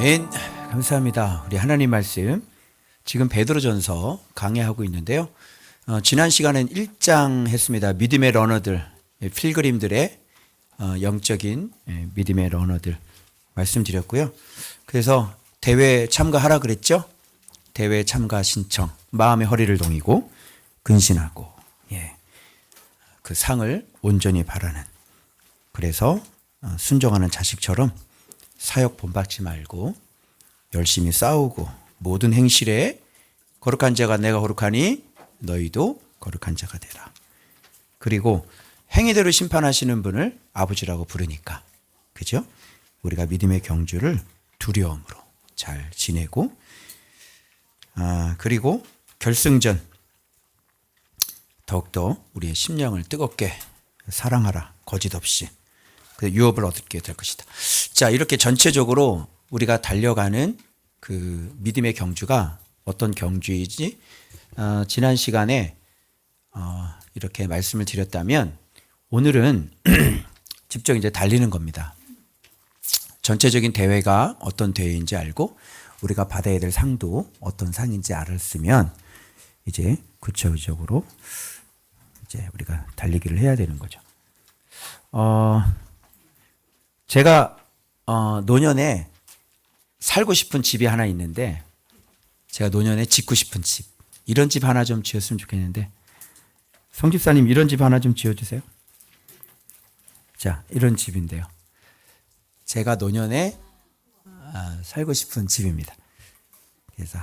아멘. 감사합니다. 우리 하나님 말씀 지금 베드로전서 강해하고 있는데요. 지난 시간엔 1장 했습니다. 믿음의 러너들, 필그림들의 영적인 믿음의 러너들 말씀드렸고요. 그래서 대회 참가하라 그랬죠. 대회 참가 신청, 마음의 허리를 동이고 근신하고 그 상을 온전히 바라는, 그래서 순종하는 자식처럼 사역 본받지 말고 열심히 싸우고 모든 행실에 거룩한 자가 내가 거룩하니 너희도 거룩한 자가 되라. 그리고 행위대로 심판하시는 분을 아버지라고 부르니까, 그죠? 우리가 믿음의 경주를 두려움으로 잘 지내고, 그리고 결승전 더욱더 우리의 심령을 뜨겁게 사랑하라. 거짓 없이. 그 유업을 얻게 될 것이다. 자, 이렇게 전체적으로 우리가 달려가는 그 믿음의 경주가 어떤 경주이지? 지난 시간에 이렇게 말씀을 드렸다면, 오늘은 직접 이제 달리는 겁니다. 전체적인 대회가 어떤 대회인지 알고 우리가 받아야 될 상도 어떤 상인지 알았으면 이제 구체적으로 이제 우리가 달리기를 해야 되는 거죠. 제가 노년에 살고 싶은 집이 하나 있는데, 제가 노년에 짓고 싶은 집, 이런 집 하나 좀 지었으면 좋겠는데, 성집사님 이런 집 하나 좀 지어주세요. 자, 이런 집인데요. 제가 노년에 살고 싶은 집입니다. 그래서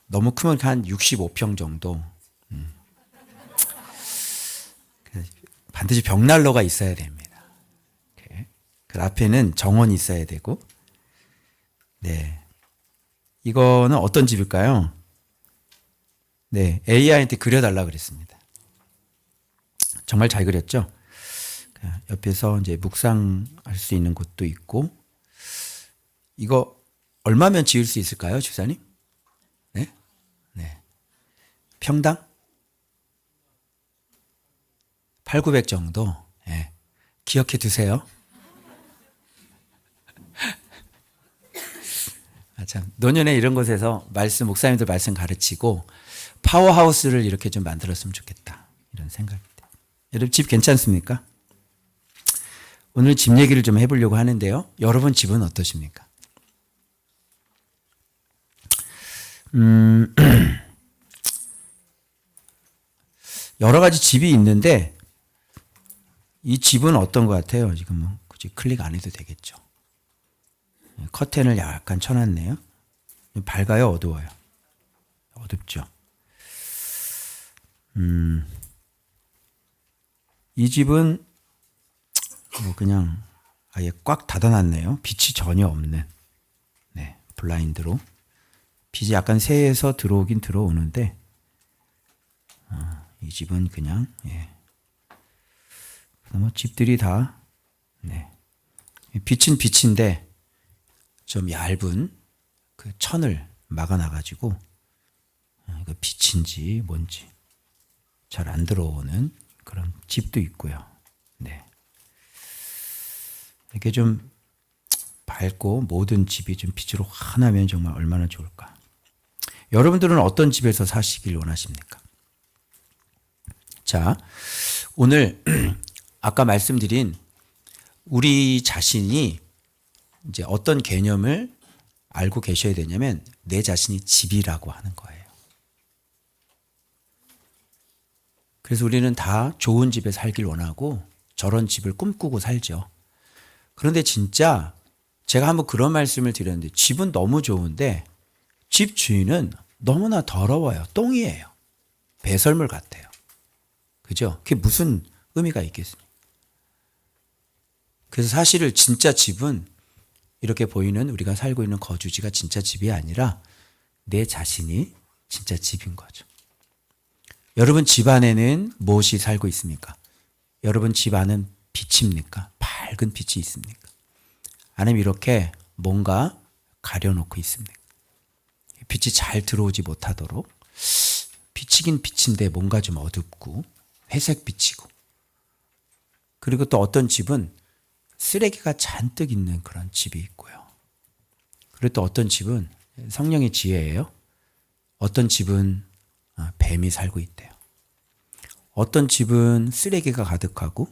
너무 크면 한 65평 정도. 반드시 벽난로가 있어야 됩니다. 그 앞에는 정원이 있어야 되고. 네, 이거는 어떤 집일까요? 네, AI한테 그려달라 그랬습니다. 정말 잘 그렸죠? 옆에서 이제 묵상할 수 있는 곳도 있고. 이거 얼마면 지을 수 있을까요, 집사님? 네? 네. 평당? 8,900 정도. 네. 기억해 두세요. 참, 노년에 이런 곳에서 목사님들 말씀 가르치고 파워하우스를 이렇게 좀 만들었으면 좋겠다, 이런 생각입니다. 여러분 집 괜찮습니까? 오늘 집 얘기를 좀 해보려고 하는데요. 여러분 집은 어떠십니까? 여러 가지 집이 있는데 이 집은 어떤 것 같아요? 지금 뭐 굳이 클릭 안 해도 되겠죠. 커튼을 약간 쳐놨네요. 밝아요, 어두워요? 어둡죠. 이 집은 뭐 그냥 아예 꽉 닫아놨네요. 빛이 전혀 없는. 네, 블라인드로. 빛이 약간 새에서 들어오긴 들어오는데, 이 집은 그냥, 뭐 집들이 다, 네. 빛은 빛인데 좀 얇은 그 천을 막아놔가지고, 이거 빛인지 뭔지 잘 안 들어오는 그런 집도 있고요. 네. 이렇게 좀 밝고 모든 집이 좀 빛으로 환하면 정말 얼마나 좋을까. 여러분들은 어떤 집에서 사시길 원하십니까? 자, 오늘 아까 말씀드린 우리 자신이 이제 어떤 개념을 알고 계셔야 되냐면, 내 자신이 집이라고 하는 거예요. 그래서 우리는 다 좋은 집에 살길 원하고 저런 집을 꿈꾸고 살죠. 그런데 진짜 제가 한번 그런 말씀을 드렸는데, 집은 너무 좋은데 집 주인은 너무나 더러워요. 똥이에요. 배설물 같아요. 그죠? 그게 무슨 의미가 있겠습니까? 그래서 사실은 진짜 집은 이렇게 보이는 우리가 살고 있는 거주지가 진짜 집이 아니라 내 자신이 진짜 집인 거죠. 여러분 집 안에는 무엇이 살고 있습니까? 여러분 집 안은 빛입니까? 밝은 빛이 있습니까? 아니면 이렇게 뭔가 가려놓고 있습니까? 빛이 잘 들어오지 못하도록, 빛이긴 빛인데 뭔가 좀 어둡고 회색 빛이고, 그리고 또 어떤 집은 쓰레기가 잔뜩 있는 그런 집이 있고요. 그리고 또 어떤 집은 성령의 지혜예요. 어떤 집은 뱀이 살고 있대요. 어떤 집은 쓰레기가 가득하고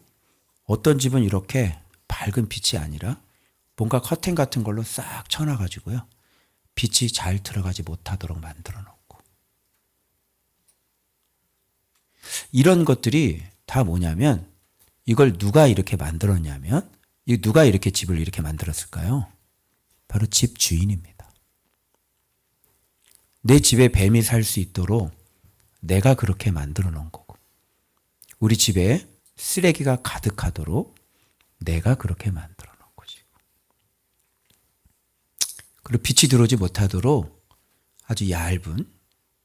어떤 집은 이렇게 밝은 빛이 아니라 뭔가 커튼 같은 걸로 싹 쳐놔가지고요. 빛이 잘 들어가지 못하도록 만들어 놓고. 이런 것들이 다 뭐냐면 이걸 누가 이렇게 만들었냐면 누가 이렇게 집을 이렇게 만들었을까요? 바로 집 주인입니다. 내 집에 뱀이 살 수 있도록 내가 그렇게 만들어 놓은 거고 우리 집에 쓰레기가 가득하도록 내가 그렇게 만들어 놓은 것이고 그리고 빛이 들어오지 못하도록 아주 얇은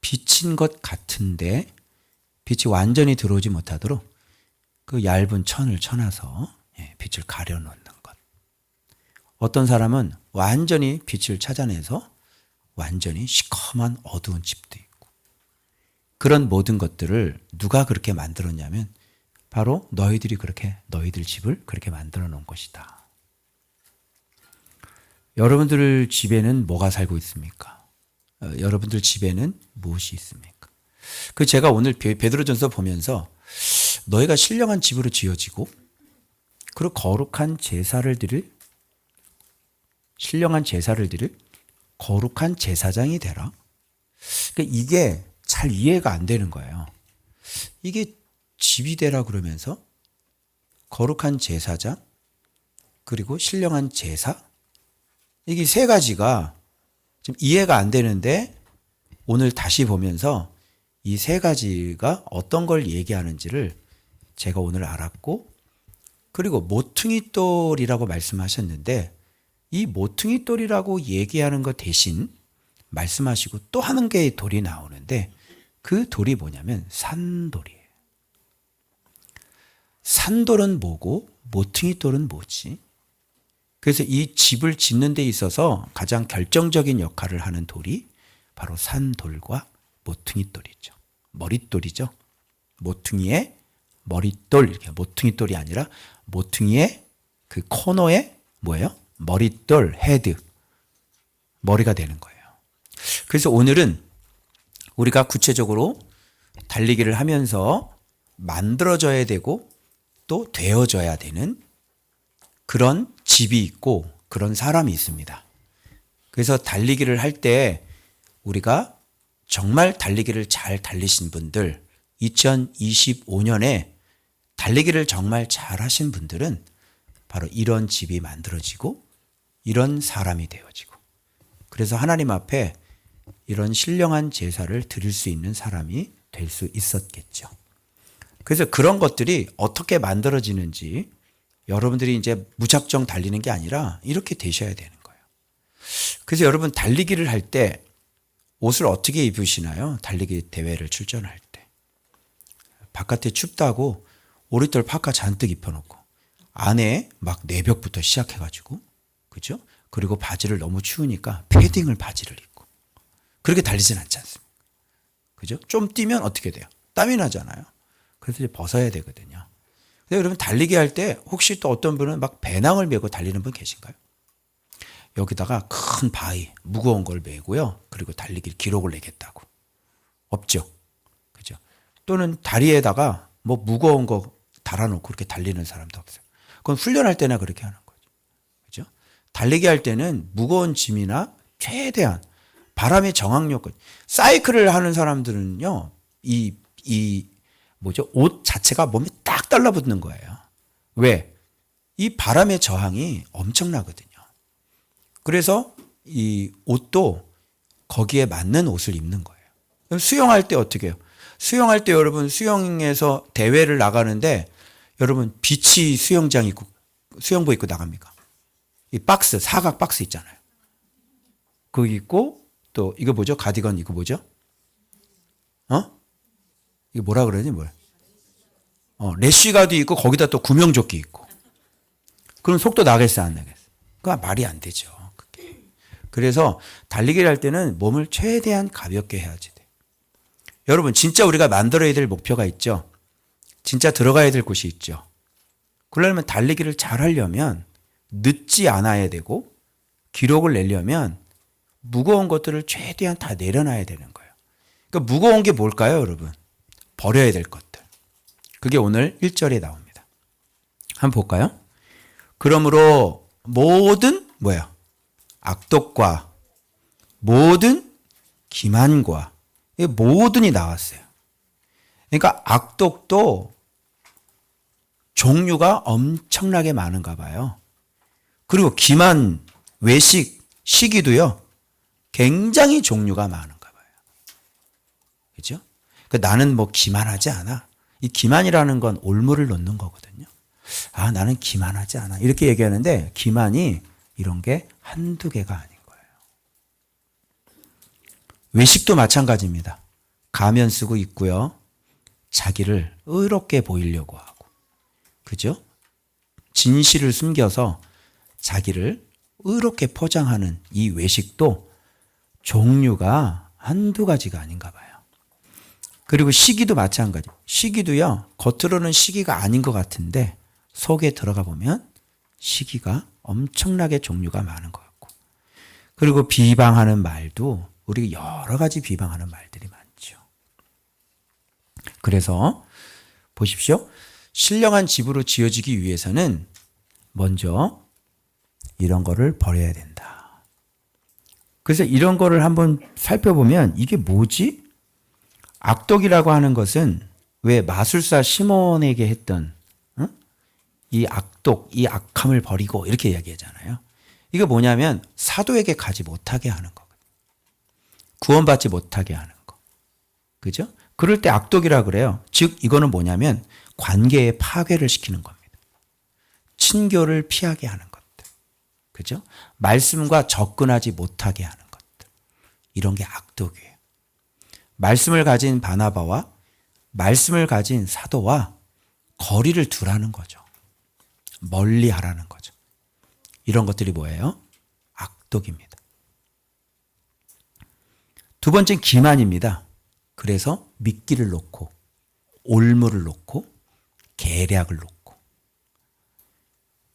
비친 것 같은데 빛이 완전히 들어오지 못하도록 그 얇은 천을 쳐놔서 빛을 가려놓는 것. 어떤 사람은 완전히 빛을 찾아내서 완전히 시커먼 어두운 집도 있고 그런 모든 것들을 누가 그렇게 만들었냐면 바로 너희들이 그렇게 너희들 집을 그렇게 만들어 놓은 것이다. 여러분들 집에는 뭐가 살고 있습니까? 여러분들 집에는 무엇이 있습니까? 그 제가 오늘 베드로전서 보면서 너희가 신령한 집으로 지어지고 그리고 거룩한 제사를 드릴 신령한 제사를 드릴 거룩한 제사장이 되라. 그러니까 이게 잘 이해가 안 되는 거예요. 이게 집이 되라 그러면서 거룩한 제사장 그리고 신령한 제사 이게 세 가지가 좀 이해가 안 되는데 오늘 다시 보면서 이 세 가지가 어떤 걸 얘기하는지를 제가 오늘 알았고 그리고 모퉁이돌이라고 말씀하셨는데 이 모퉁이돌이라고 얘기하는 것 대신 말씀하시고 또 한 개의 돌이 나오는데 그 돌이 뭐냐면 산돌이에요. 산돌은 뭐고 모퉁이돌은 뭐지? 그래서 이 집을 짓는 데 있어서 가장 결정적인 역할을 하는 돌이 바로 산돌과 모퉁이돌이죠. 머릿돌이죠. 모퉁이의 머릿돌 이렇게 모퉁이돌이 아니라 모퉁이의 그 코너에 뭐예요? 머릿돌, 헤드, 머리가 되는 거예요. 그래서 오늘은 우리가 구체적으로 달리기를 하면서 만들어져야 되고 또 되어져야 되는 그런 집이 있고 그런 사람이 있습니다. 그래서 달리기를 할 때 우리가 정말 달리기를 잘 달리신 분들 2025년에 달리기를 정말 잘 하신 분들은 바로 이런 집이 만들어지고 이런 사람이 되어지고 그래서 하나님 앞에 이런 신령한 제사를 드릴 수 있는 사람이 될 수 있었겠죠. 그래서 그런 것들이 어떻게 만들어지는지 여러분들이 이제 무작정 달리는 게 아니라 이렇게 되셔야 되는 거예요. 그래서 여러분 달리기를 할 때 옷을 어떻게 입으시나요? 달리기 대회를 출전할 때. 바깥에 춥다고 오리털 파카 잔뜩 입혀놓고 안에 막 내벽부터 시작해가지고 그죠? 그리고 바지를 너무 추우니까 패딩을 바지를 입고 그렇게 달리진 않지 않습니까? 그죠? 좀 뛰면 어떻게 돼요? 땀이 나잖아요. 그래서 이제 벗어야 되거든요. 근데 여러분 달리기 할 때 혹시 또 어떤 분은 막 배낭을 메고 달리는 분 계신가요? 여기다가 큰 바위 무거운 걸 메고요. 그리고 달리기 기록을 내겠다고. 없죠. 그죠? 또는 다리에다가 뭐 무거운 거 달아놓고 그렇게 달리는 사람도 없어요. 그건 훈련할 때나 그렇게 하는 거죠. 그죠? 달리기 할 때는 무거운 짐이나 최대한 바람의 저항력, 사이클을 하는 사람들은요, 옷 자체가 몸에 딱 달라붙는 거예요. 왜? 이 바람의 저항이 엄청나거든요. 그래서 이 옷도 거기에 맞는 옷을 입는 거예요. 그럼 수영할 때 어떻게 해요? 수영할 때 여러분 수영에서 대회를 나가는데 여러분 비치 수영장 입고 수영복 입고 나갑니까? 이 박스 사각 박스 있잖아요. 그거 입고 또 이거 뭐죠? 가디건 이거 뭐죠? 이거 뭐라 그러지 뭘? 래쉬가드 있고 거기다 또 구명조끼 있고. 그럼 속도 나겠어 안 나겠어? 그거 말이 안 되죠. 그게. 그래서 달리기를 할 때는 몸을 최대한 가볍게 해야지 돼. 여러분 진짜 우리가 만들어야 될 목표가 있죠. 진짜 들어가야 될 곳이 있죠. 그러려면 달리기를 잘 하려면 늦지 않아야 되고 기록을 내려면 무거운 것들을 최대한 다 내려놔야 되는 거예요. 그러니까 무거운 게 뭘까요, 여러분? 버려야 될 것들. 그게 오늘 1절에 나옵니다. 한번 볼까요? 그러므로 모든 악독과 모든 기만과 모든이 나왔어요. 그러니까 악독도 종류가 엄청나게 많은가 봐요. 그리고 기만, 외식, 시기도요. 굉장히 종류가 많은가 봐요. 그죠? 그러니까 나는 기만하지 않아. 이 기만이라는 건 올무를 놓는 거거든요. 아, 나는 기만하지 않아. 이렇게 얘기하는데 기만이 이런 게 한두 개가 아닌 거예요. 외식도 마찬가지입니다. 가면 쓰고 있고요. 자기를 의롭게 보이려고 하고. 그죠? 진실을 숨겨서 자기를 의롭게 포장하는 이 외식도 종류가 한두 가지가 아닌가 봐요. 그리고 시기도 마찬가지. 시기도요. 겉으로는 시기가 아닌 것 같은데 속에 들어가 보면 시기가 엄청나게 종류가 많은 것 같고. 그리고 비방하는 말도 우리가 여러 가지 비방하는 말들이 많죠. 그래서 보십시오. 신령한 집으로 지어지기 위해서는 먼저 이런 거를 버려야 된다. 그래서 이런 거를 한번 살펴보면 이게 뭐지? 악독이라고 하는 것은 왜 마술사 시몬에게 했던 이 악독, 이 악함을 버리고 이렇게 이야기하잖아요. 이게 뭐냐면 사도에게 가지 못하게 하는 거거든요. 구원받지 못하게 하는 거. 그죠? 그럴 때 악독이라 그래요. 즉 이거는 뭐냐면 관계의 파괴를 시키는 겁니다. 친교를 피하게 하는 것들. 그죠? 말씀과 접근하지 못하게 하는 것들. 이런 게 악독이에요. 말씀을 가진 바나바와 말씀을 가진 사도와 거리를 두라는 거죠. 멀리 하라는 거죠. 이런 것들이 뭐예요? 악독입니다. 두 번째는 기만입니다. 그래서 미끼를 놓고 올무를 놓고 계략을 놓고.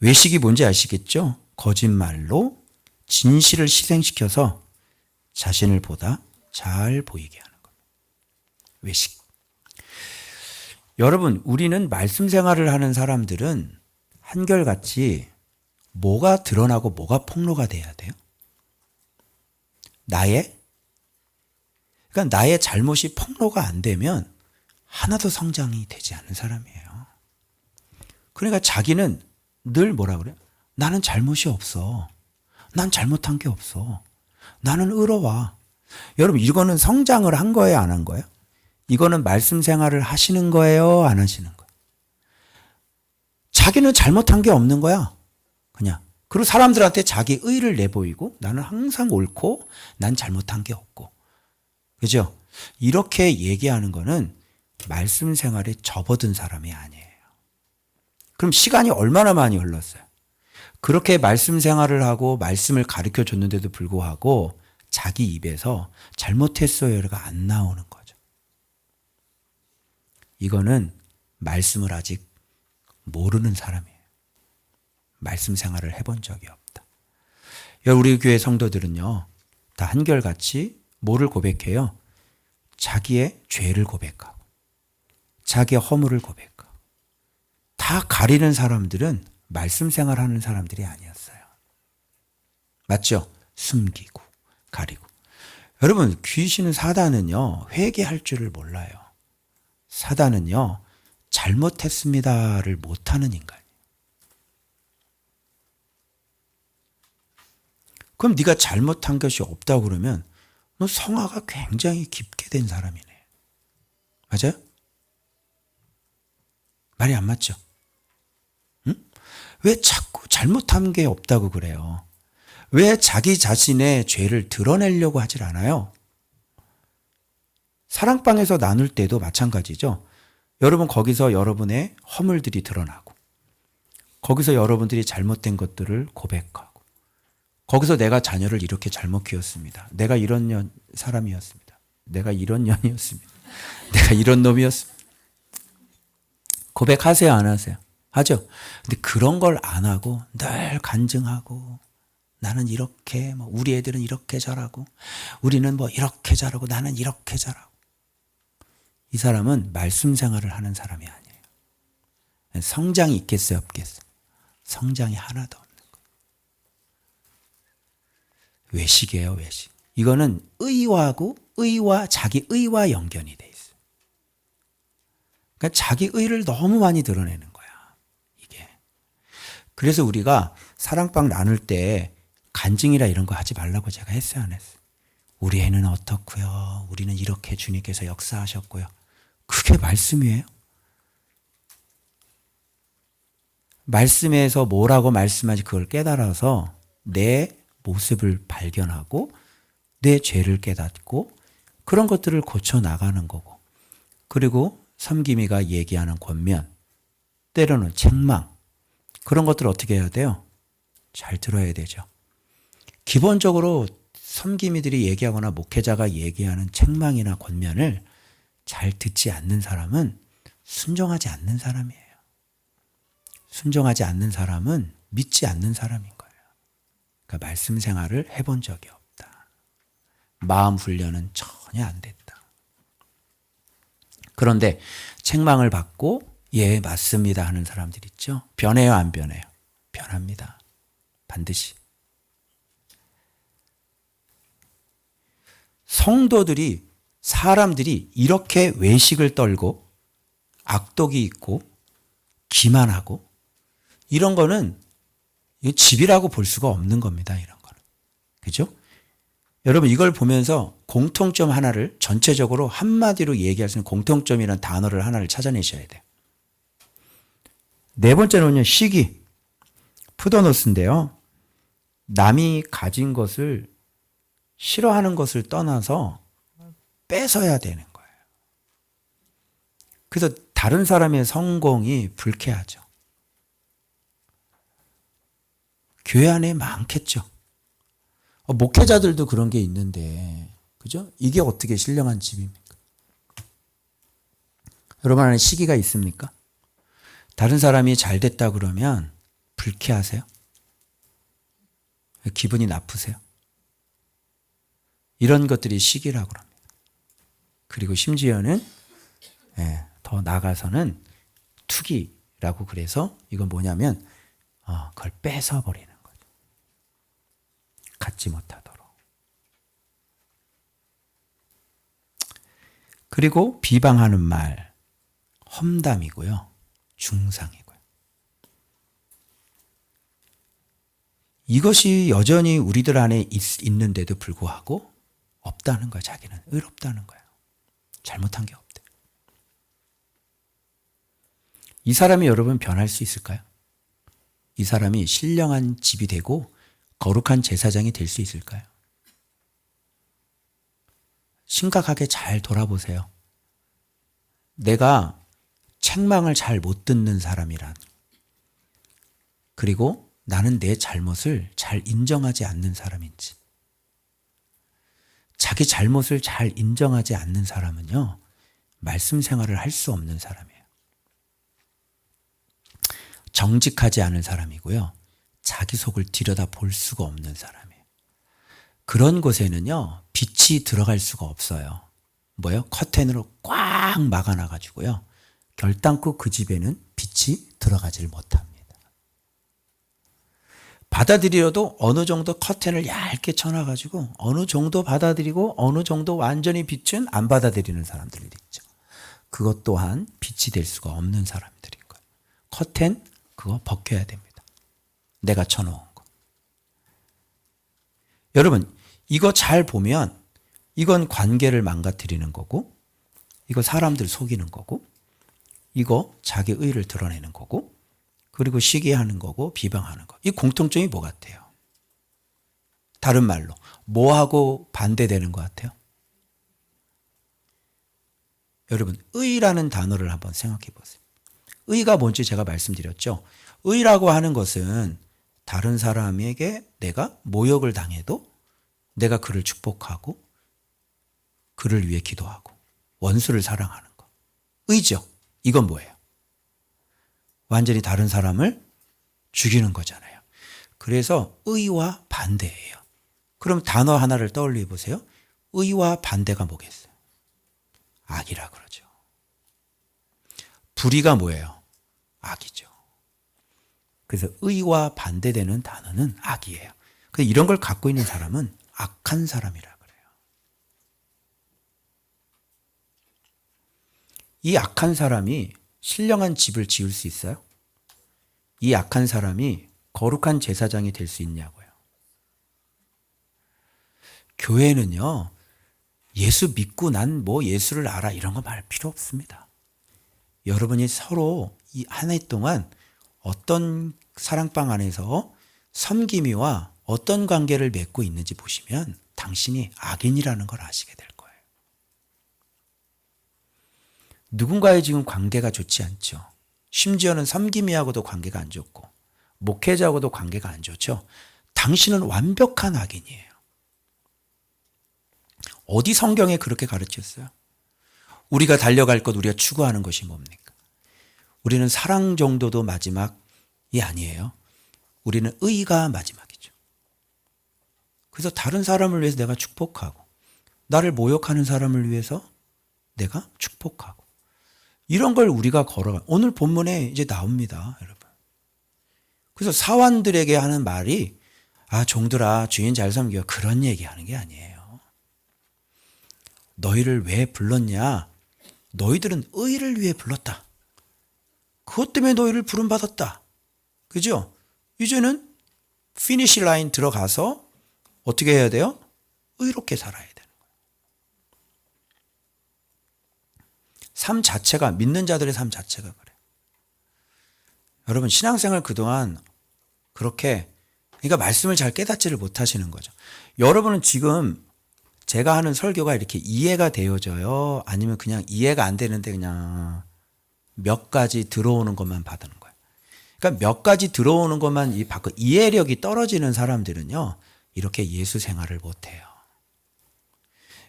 외식이 뭔지 아시겠죠? 거짓말로 진실을 희생시켜서 자신을 보다 잘 보이게 하는 겁니다. 외식. 여러분, 우리는 말씀 생활을 하는 사람들은 한결같이 뭐가 드러나고 뭐가 폭로가 돼야 돼요? 그러니까 나의 잘못이 폭로가 안 되면 하나도 성장이 되지 않는 사람이에요. 그러니까 자기는 늘 뭐라 그래요? 나는 잘못이 없어. 난 잘못한 게 없어. 나는 의로워. 여러분, 이거는 성장을 한 거예요, 안 한 거예요? 이거는 말씀 생활을 하시는 거예요, 안 하시는 거예요? 자기는 잘못한 게 없는 거야. 그냥. 그리고 사람들한테 자기 의를 내보이고 나는 항상 옳고 난 잘못한 게 없고. 그죠? 이렇게 얘기하는 거는 말씀 생활에 접어든 사람이 아니에요. 그럼 시간이 얼마나 많이 흘렀어요? 그렇게 말씀 생활을 하고 말씀을 가르쳐 줬는데도 불구하고 자기 입에서 잘못했어요가 안 나오는 거죠. 이거는 말씀을 아직 모르는 사람이에요. 말씀 생활을 해본 적이 없다. 우리 교회 성도들은요, 다 한결같이 뭐를 고백해요? 자기의 죄를 고백하고 자기의 허물을 고백하고. 다 가리는 사람들은 말씀 생활하는 사람들이 아니었어요. 맞죠? 숨기고 가리고. 여러분, 귀신은 사단은요, 회개할 줄을 몰라요. 사단은요, 잘못했습니다를 못하는 인간이에요. 그럼 네가 잘못한 것이 없다고 그러면 너 성화가 굉장히 깊게 된 사람이네. 맞아요? 말이 안 맞죠? 응? 왜 자꾸 잘못한 게 없다고 그래요? 왜 자기 자신의 죄를 드러내려고 하질 않아요? 사랑방에서 나눌 때도 마찬가지죠. 여러분, 거기서 여러분의 허물들이 드러나고, 거기서 여러분들이 잘못된 것들을 고백하고, 거기서 내가 자녀를 이렇게 잘못 키웠습니다. 내가 이런 사람이었습니다. 내가 이런 년이었습니다. 내가 이런 놈이었습니다. 고백하세요, 안 하세요? 하죠. 근데 그런 걸 안 하고 늘 간증하고 나는 이렇게, 우리 애들은 이렇게 잘하고, 우리는 이렇게 잘하고, 나는 이렇게 잘하고. 이 사람은 말씀 생활을 하는 사람이 아니에요. 성장이 있겠어요, 없겠어요? 성장이 하나도 없는 거예요. 외식이에요, 외식. 이거는 자기 의와 연결이 돼 있어요. 그러니까 자기 의를 너무 많이 드러내는 거야, 이게. 그래서 우리가 사랑방 나눌 때 간증이라 이런 거 하지 말라고 제가 했어요, 안 했어요? 우리 애는 어떻고요? 우리는 이렇게 주님께서 역사하셨고요. 그게 말씀이에요? 말씀에서 뭐라고 말씀하지 그걸 깨달아서 내 모습을 발견하고 내 죄를 깨닫고 그런 것들을 고쳐 나가는 거고, 그리고 섬김이가 얘기하는 권면, 때로는 책망, 그런 것들을 어떻게 해야 돼요? 잘 들어야 되죠. 기본적으로 섬김이들이 얘기하거나 목회자가 얘기하는 책망이나 권면을 잘 듣지 않는 사람은 순종하지 않는 사람이에요. 순종하지 않는 사람은 믿지 않는 사람인 거예요. 그러니까 말씀 생활을 해본 적이 없다. 마음 훈련은 전혀 안 됐다. 그런데 책망을 받고 예, 맞습니다 하는 사람들 있죠. 변해요, 안 변해요? 변합니다. 반드시. 성도들이, 사람들이 이렇게 외식을 떨고 악독이 있고 기만하고 이런 거는 집이라고 볼 수가 없는 겁니다. 이런 거는. 그죠? 여러분 이걸 보면서 공통점 하나를 전체적으로 한마디로 얘기할 수 있는 공통점이라는 단어를 하나를 찾아내셔야 돼요. 네 번째는요, 시기. 푸도노스인데요. 남이 가진 것을 싫어하는 것을 떠나서 뺏어야 되는 거예요. 그래서 다른 사람의 성공이 불쾌하죠. 교회 안에 많겠죠. 목회자들도 그런 게 있는데, 그죠? 이게 어떻게 신령한 집입니까? 여러분 안에 시기가 있습니까? 다른 사람이 잘 됐다 그러면 불쾌하세요? 기분이 나쁘세요? 이런 것들이 시기라고 합니다. 그리고 심지어는 더 나아가서는 투기라고, 그래서 이건 뭐냐면 그걸 뺏어버리는 거죠. 갖지 못하도록. 그리고 비방하는 말, 험담이고요. 중상이고요. 이것이 여전히 우리들 안에 있는데도 불구하고 없다는 거야. 자기는 의롭다는 거야. 잘못한 게 없대. 이 사람이 여러분 변할 수 있을까요? 이 사람이 신령한 집이 되고 거룩한 제사장이 될 수 있을까요? 심각하게 잘 돌아보세요. 내가 책망을 잘 못 듣는 사람이란, 그리고 나는 내 잘못을 잘 인정하지 않는 사람인지. 자기 잘못을 잘 인정하지 않는 사람은요, 말씀 생활을 할 수 없는 사람이에요. 정직하지 않은 사람이고요. 자기 속을 들여다 볼 수가 없는 사람이에요. 그런 곳에는요, 빛이 들어갈 수가 없어요. 뭐요? 커튼으로 꽉 막아놔가지고요. 결단코 그 집에는 빛이 들어가질 못합니다. 받아들여도 어느 정도 커튼을 얇게 쳐놔가지고 어느 정도 받아들이고 어느 정도 완전히 빛은 안 받아들이는 사람들이 있죠. 그것 또한 빛이 될 수가 없는 사람들인 거예요. 커튼 그거 벗겨야 됩니다. 내가 쳐놓은 거. 여러분 이거 잘 보면 이건 관계를 망가뜨리는 거고, 이거 사람들 속이는 거고, 이거 자기 의를 드러내는 거고, 그리고 시기하는 거고, 비방하는 거. 이 공통점이 뭐 같아요? 다른 말로 뭐하고 반대되는 것 같아요? 여러분 의라는 단어를 한번 생각해 보세요. 의가 뭔지 제가 말씀드렸죠. 의라고 하는 것은 다른 사람에게 내가 모욕을 당해도 내가 그를 축복하고 그를 위해 기도하고 원수를 사랑하는 거. 의죠. 이건 뭐예요? 완전히 다른 사람을 죽이는 거잖아요. 그래서 의와 반대예요. 그럼 단어 하나를 떠올려 보세요. 의와 반대가 뭐겠어요? 악이라 그러죠. 불의가 뭐예요? 악이죠. 그래서 의와 반대되는 단어는 악이에요. 그래서 이런 걸 갖고 있는 사람은 악한 사람이라 그래요. 이 악한 사람이 신령한 집을 지을 수 있어요? 이 악한 사람이 거룩한 제사장이 될 수 있냐고요. 교회는요, 예수 믿고 난 뭐 예수를 알아 이런 거 말 필요 없습니다. 여러분이 서로 이 한 해 동안 어떤 사랑방 안에서 섬김이와 어떤 관계를 맺고 있는지 보시면 당신이 악인이라는 걸 아시게 될 거예요. 누군가의 지금 관계가 좋지 않죠. 심지어는 섬김이하고도 관계가 안 좋고 목회자하고도 관계가 안 좋죠. 당신은 완벽한 악인이에요. 어디 성경에 그렇게 가르쳤어요? 우리가 달려갈 것, 우리가 추구하는 것이 뭡니까? 우리는 사랑 정도도 마지막이 아니에요. 우리는 의가 마지막이죠. 그래서 다른 사람을 위해서 내가 축복하고 나를 모욕하는 사람을 위해서 내가 축복하고 이런 걸 우리가 걸어가. 오늘 본문에 이제 나옵니다, 여러분. 그래서 사환들에게 하는 말이 종들아 주인 잘 섬겨 그런 얘기하는 게 아니에요. 너희를 왜 불렀냐? 너희들은 의를 위해 불렀다. 그것 때문에 너희를 부름받았다. 그죠? 이제는 피니시 라인 들어가서 어떻게 해야 돼요? 의롭게 살아야 되는 거예요. 삶 자체가, 믿는 자들의 삶 자체가 그래요. 여러분 신앙생활 그동안 그렇게 그러니까 말씀을 잘 깨닫지를 못하시는 거죠. 여러분은 지금 제가 하는 설교가 이렇게 이해가 되어져요? 아니면 그냥 이해가 안 되는데 그냥 몇 가지 들어오는 것만 받는 거예요? 그러니까 몇 가지 들어오는 것만 받고 이해력이 떨어지는 사람들은요, 이렇게 예수 생활을 못해요.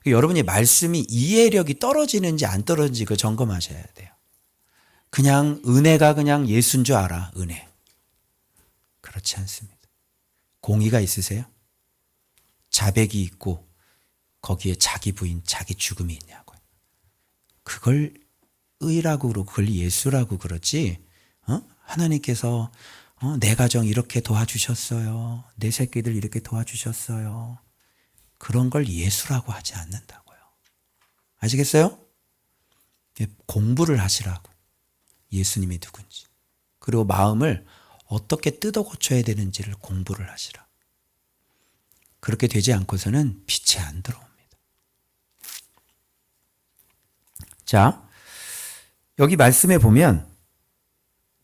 여러분이 말씀이 이해력이 떨어지는지 안 떨어지는지 그 점검하셔야 돼요. 그냥 은혜가 그냥 예수인 줄 알아, 은혜. 그렇지 않습니다. 공의가 있으세요? 자백이 있고 거기에 자기 부인, 자기 죽음이 있냐고요. 그걸 의라고 그러고 그걸 예수라고 그러지. 하나님께서 내 가정 이렇게 도와주셨어요. 내 새끼들 이렇게 도와주셨어요. 그런 걸 예수라고 하지 않는다고요. 아시겠어요? 공부를 하시라고. 예수님이 누군지. 그리고 마음을 어떻게 뜯어 고쳐야 되는지를 공부를 하시라. 그렇게 되지 않고서는 빛이 안 들어옵니다. 자, 여기 말씀에 보면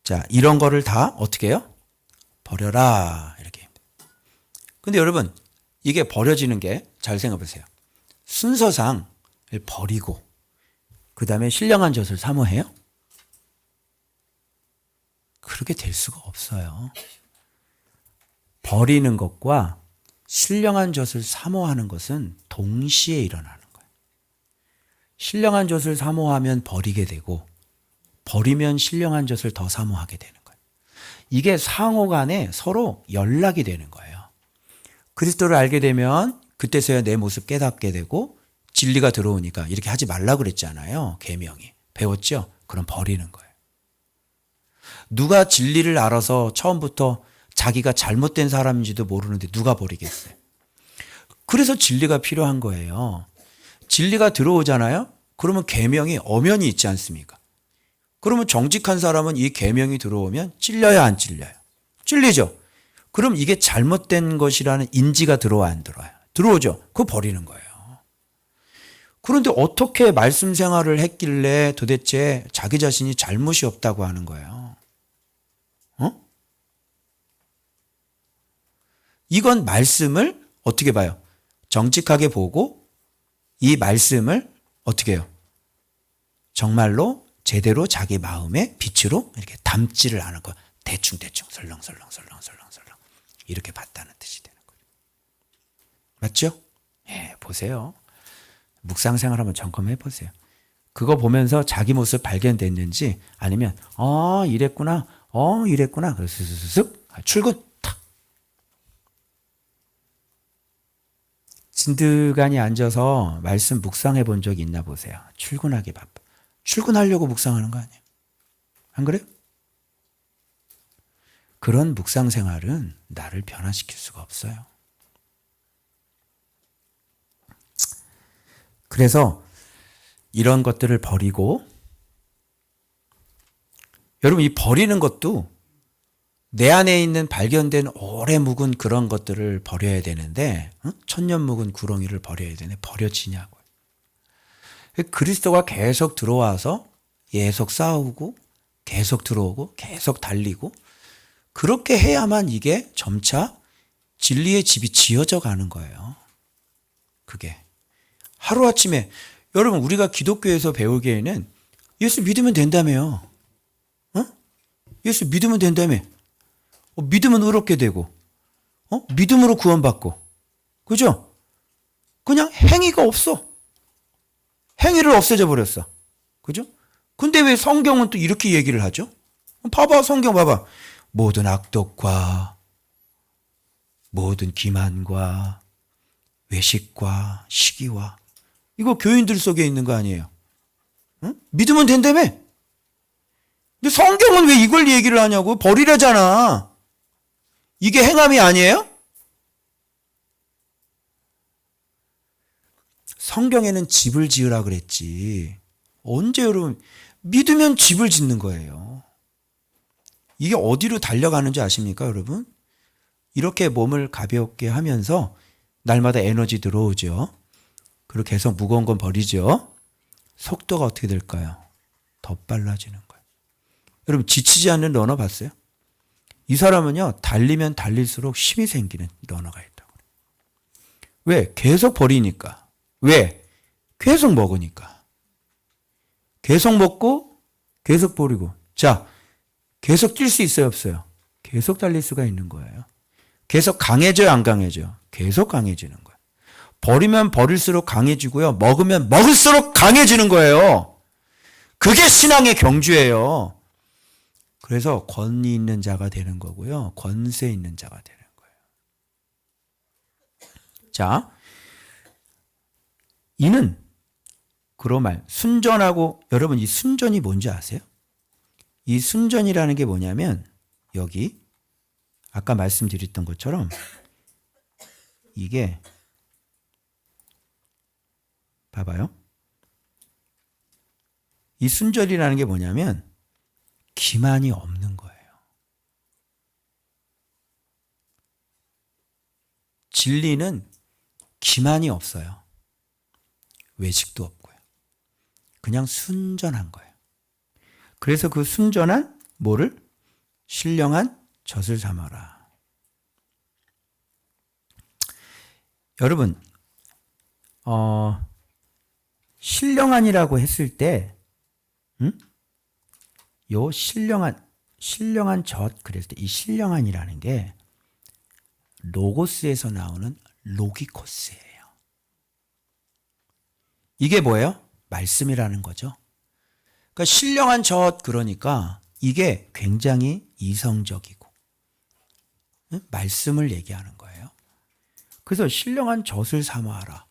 자, 이런 거를 다 어떻게 해요? 버려라. 이렇게. 근데 여러분, 이게 버려지는 게 잘 생각해 보세요. 순서상 버리고 그 다음에 신령한 젖을 사모해요? 그렇게 될 수가 없어요. 버리는 것과 신령한 젖을 사모하는 것은 동시에 일어나는 거예요. 신령한 젖을 사모하면 버리게 되고 버리면 신령한 젖을 더 사모하게 되는 거예요. 이게 상호 간에 서로 연락이 되는 거예요. 그리스도를 알게 되면 그때서야 내 모습 깨닫게 되고 진리가 들어오니까 이렇게 하지 말라고 그랬잖아요. 계명이. 배웠죠? 그럼 버리는 거예요. 누가 진리를 알아서 처음부터 자기가 잘못된 사람인지도 모르는데 누가 버리겠어요? 그래서 진리가 필요한 거예요. 진리가 들어오잖아요. 그러면 계명이 엄연히 있지 않습니까? 그러면 정직한 사람은 이 계명이 들어오면 찔려야 안 찔려요? 찔리죠. 그럼 이게 잘못된 것이라는 인지가 들어와 안 들어와요? 들어오죠. 그거 버리는 거예요. 그런데 어떻게 말씀 생활을 했길래 도대체 자기 자신이 잘못이 없다고 하는 거예요? 이건 말씀을 어떻게 봐요? 정직하게 보고 이 말씀을 어떻게 해요? 정말로 제대로 자기 마음의 빛으로 이렇게 담지를 않을 거예요. 대충대충 설렁설렁 이렇게 봤다는 뜻이 되는 거예요. 맞죠? 예, 보세요. 묵상 생활 한번 점검해 보세요. 그거 보면서 자기 모습 발견됐는지 아니면 이랬구나. 그래서 슥 출근 탁. 진드간이 앉아서 말씀 묵상해 본 적이 있나 보세요. 출근하기 바빠. 출근하려고 묵상하는 거 아니에요? 안 그래요? 그런 묵상 생활은 나를 변화시킬 수가 없어요. 그래서 이런 것들을 버리고, 여러분 이 버리는 것도 내 안에 있는 발견된 오래 묵은 그런 것들을 버려야 되는데, 천년 묵은 구렁이를 버려야 되네. 버려지냐고요. 그리스도가 계속 들어와서 계속 싸우고 계속 들어오고 계속 달리고, 그렇게 해야만 이게 점차 진리의 집이 지어져 가는 거예요. 그게 하루아침에, 여러분 우리가 기독교에서 배우기에는 예수 믿으면 된다며요. 예수 믿으면 된다며. 믿으면 의롭게 되고, 믿음으로 구원받고, 그죠? 그냥 행위가 없어. 행위를 없애져 버렸어. 그죠? 근데 왜 성경은 또 이렇게 얘기를 하죠? 봐봐, 성경 봐봐. 모든 악독과, 모든 기만과, 외식과, 시기와. 이거 교인들 속에 있는 거 아니에요? 믿으면 된다며? 근데 성경은 왜 이걸 얘기를 하냐고? 버리라잖아. 이게 행함이 아니에요? 성경에는 집을 지으라 그랬지. 언제 여러분, 믿으면 집을 짓는 거예요. 이게 어디로 달려가는 줄 아십니까, 여러분? 이렇게 몸을 가볍게 하면서 날마다 에너지 들어오죠. 그리고 계속 무거운 건 버리죠. 속도가 어떻게 될까요? 더 빨라지는 거예요. 여러분 지치지 않는 러너 봤어요? 이 사람은요, 달리면 달릴수록 힘이 생기는 러너가 있다고. 왜? 계속 버리니까. 왜? 계속 먹으니까. 계속 먹고 계속 버리고. 자, 계속 뛸 수 있어요, 없어요? 계속 달릴 수가 있는 거예요. 계속 강해져요, 안 강해져요? 계속 강해지는 거예요. 버리면 버릴수록 강해지고요. 먹으면 먹을수록 강해지는 거예요. 그게 신앙의 경주예요. 그래서 권위 있는 자가 되는 거고요. 권세 있는 자가 되는 거예요. 자, 이는 그로 말 순전하고, 여러분 이 순전이 뭔지 아세요? 이 순전이라는 게 뭐냐면, 여기 아까 말씀드렸던 것처럼 이게 봐봐요. 이 순전이라는 게 뭐냐면 기만이 없는 거예요. 진리는 기만이 없어요. 외식도 없고요. 그냥 순전한 거예요. 그래서 그 순전한 뭐를? 신령한 젖을 삼아라. 여러분, 신령한이라고 했을 때, 요 신령한 젖, 그랬을 때 이 신령한이라는 게 로고스에서 나오는 로기코스예요. 이게 뭐예요? 말씀이라는 거죠. 그러니까 신령한 젖, 그러니까 이게 굉장히 이성적이고, 말씀을 얘기하는 거예요. 그래서 신령한 젖을 삼아라.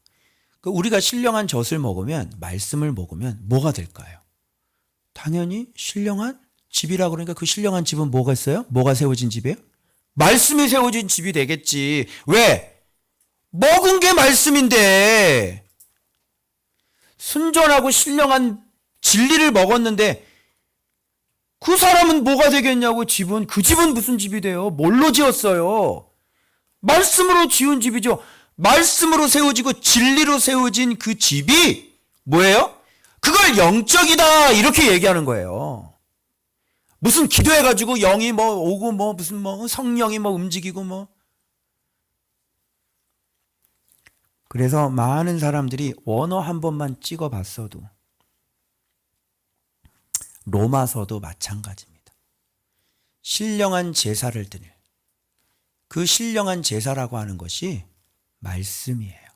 그러니까 우리가 신령한 젖을 먹으면, 말씀을 먹으면 뭐가 될까요? 당연히 신령한 집이라. 그러니까 그 신령한 집은 뭐가 있어요? 뭐가 세워진 집이에요? 말씀이 세워진 집이 되겠지. 왜? 먹은 게 말씀인데. 순전하고 신령한 진리를 먹었는데 그 사람은 뭐가 되겠냐고. 집은, 그 집은 무슨 집이 돼요? 뭘로 지었어요? 말씀으로 지은 집이죠. 말씀으로 세워지고 진리로 세워진 그 집이 뭐예요? 그걸 영적이다, 이렇게 얘기하는 거예요. 무슨 기도해가지고 영이 뭐 오고 뭐 무슨 뭐 성령이 뭐 움직이고 뭐. 그래서 많은 사람들이 원어 한 번만 찍어봤어도, 로마서도 마찬가지입니다. 신령한 제사를 드릴, 그 신령한 제사라고 하는 것이 말씀이에요.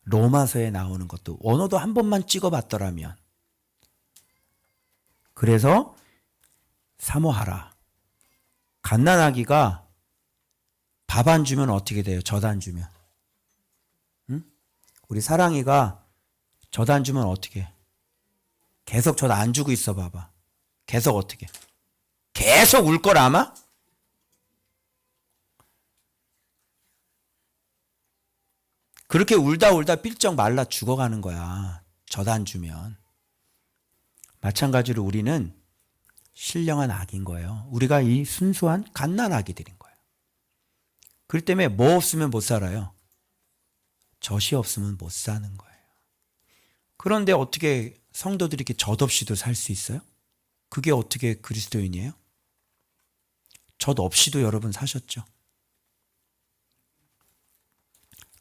로마서에 나오는 것도 원어도 한 번만 찍어봤더라면. 그래서 사모하라. 갓난아기가 밥 안 주면 어떻게 돼요? 젖 안 주면. 응? 우리 사랑이가 젖 안 주면 어떻게 해? 계속 젖 안 주고 있어 봐봐. 계속 어떻게? 계속 울 걸 아마? 그렇게 울다 삘쩍 말라 죽어가는 거야. 젖 안 주면. 마찬가지로 우리는 신령한 아기인 거예요. 우리가 이 순수한 갓난 아기들인 거예요. 그렇기 때문에 뭐 없으면 못 살아요. 젖이 없으면 못 사는 거예요. 그런데 어떻게 성도들이 이렇게 젖 없이도 살 수 있어요? 그게 어떻게 그리스도인이에요? 젖 없이도 여러분 사셨죠.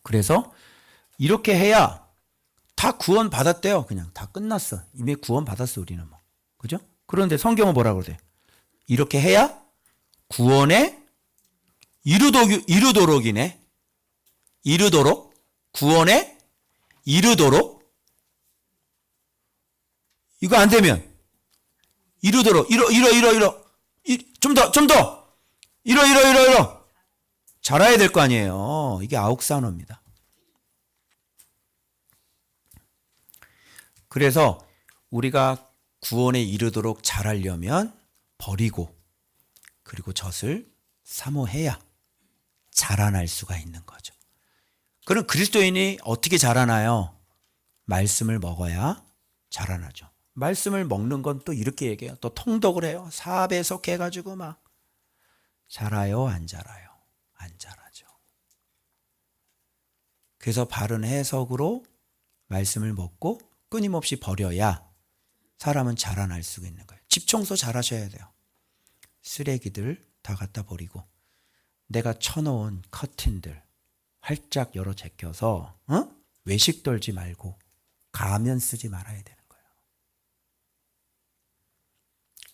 그래서 이렇게 해야 다 구원 받았대요. 그냥 다 끝났어. 이미 구원 받았어 우리는 뭐. 그죠? 그런데 성경은 뭐라고 그래? 이렇게 해야 구원에 이르도록이네. 이르도록 구원에 이르도록 이거 안 되면 이르도록 좀 더 이러 잘해야 될 거 아니에요. 이게 아욱산어입니다. 그래서 우리가 구원에 이르도록 잘하려면 버리고 그리고 젖을 사모해야 자라날 수가 있는 거죠. 그럼 그리스도인이 어떻게 자라나요? 말씀을 먹어야 자라나죠. 말씀을 먹는 건 또 이렇게 얘기해요. 또 통독을 해요. 4배속 해가지고 막 자라요, 안 자라요? 안 자라죠. 그래서 바른 해석으로 말씀을 먹고 끊임없이 버려야 사람은 자라날 수가 있는 거예요. 집 청소 잘 하셔야 돼요. 쓰레기들 다 갖다 버리고 내가 쳐놓은 커튼들 활짝 열어 제껴서 외식 떨지 말고 가면 쓰지 말아야 되는 거예요.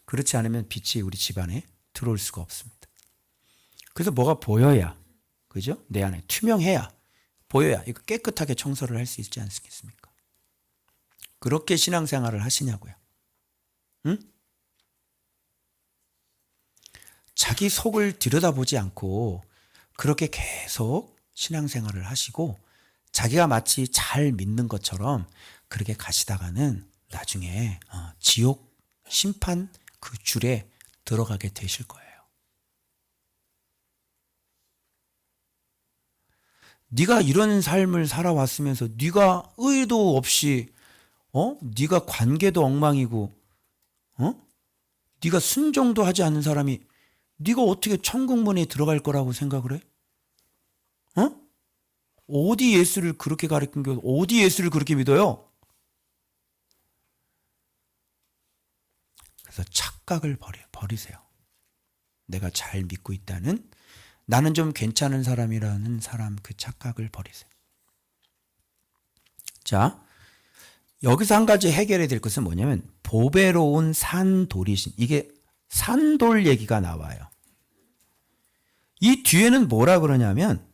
그렇지 않으면 빛이 우리 집안에 들어올 수가 없습니다. 그래서 뭐가 보여야, 그죠? 내 안에 투명해야, 보여야 이거 깨끗하게 청소를 할 수 있지 않겠습니까? 그렇게 신앙생활을 하시냐고요. 응? 자기 속을 들여다보지 않고 그렇게 계속 신앙생활을 하시고 자기가 마치 잘 믿는 것처럼 그렇게 가시다가는 나중에 지옥 심판 그 줄에 들어가게 되실 거예요. 네가 이런 삶을 살아왔으면서 네가 의도 없이 네가 관계도 엉망이고 네가 순종도 하지 않는 사람이 네가 어떻게 천국문에 들어갈 거라고 생각을 해? 어디 예수를 그렇게 가르친 게 어디 예수를 그렇게 믿어요? 그래서 착각을 버리세요. 내가 잘 믿고 있다는 나는 좀 괜찮은 사람이라는 사람 그 착각을 버리세요. 자, 여기서 한 가지 해결해야 될 것은 뭐냐면 보배로운 산돌이신 이게 산돌 얘기가 나와요. 이 뒤에는 뭐라 그러냐면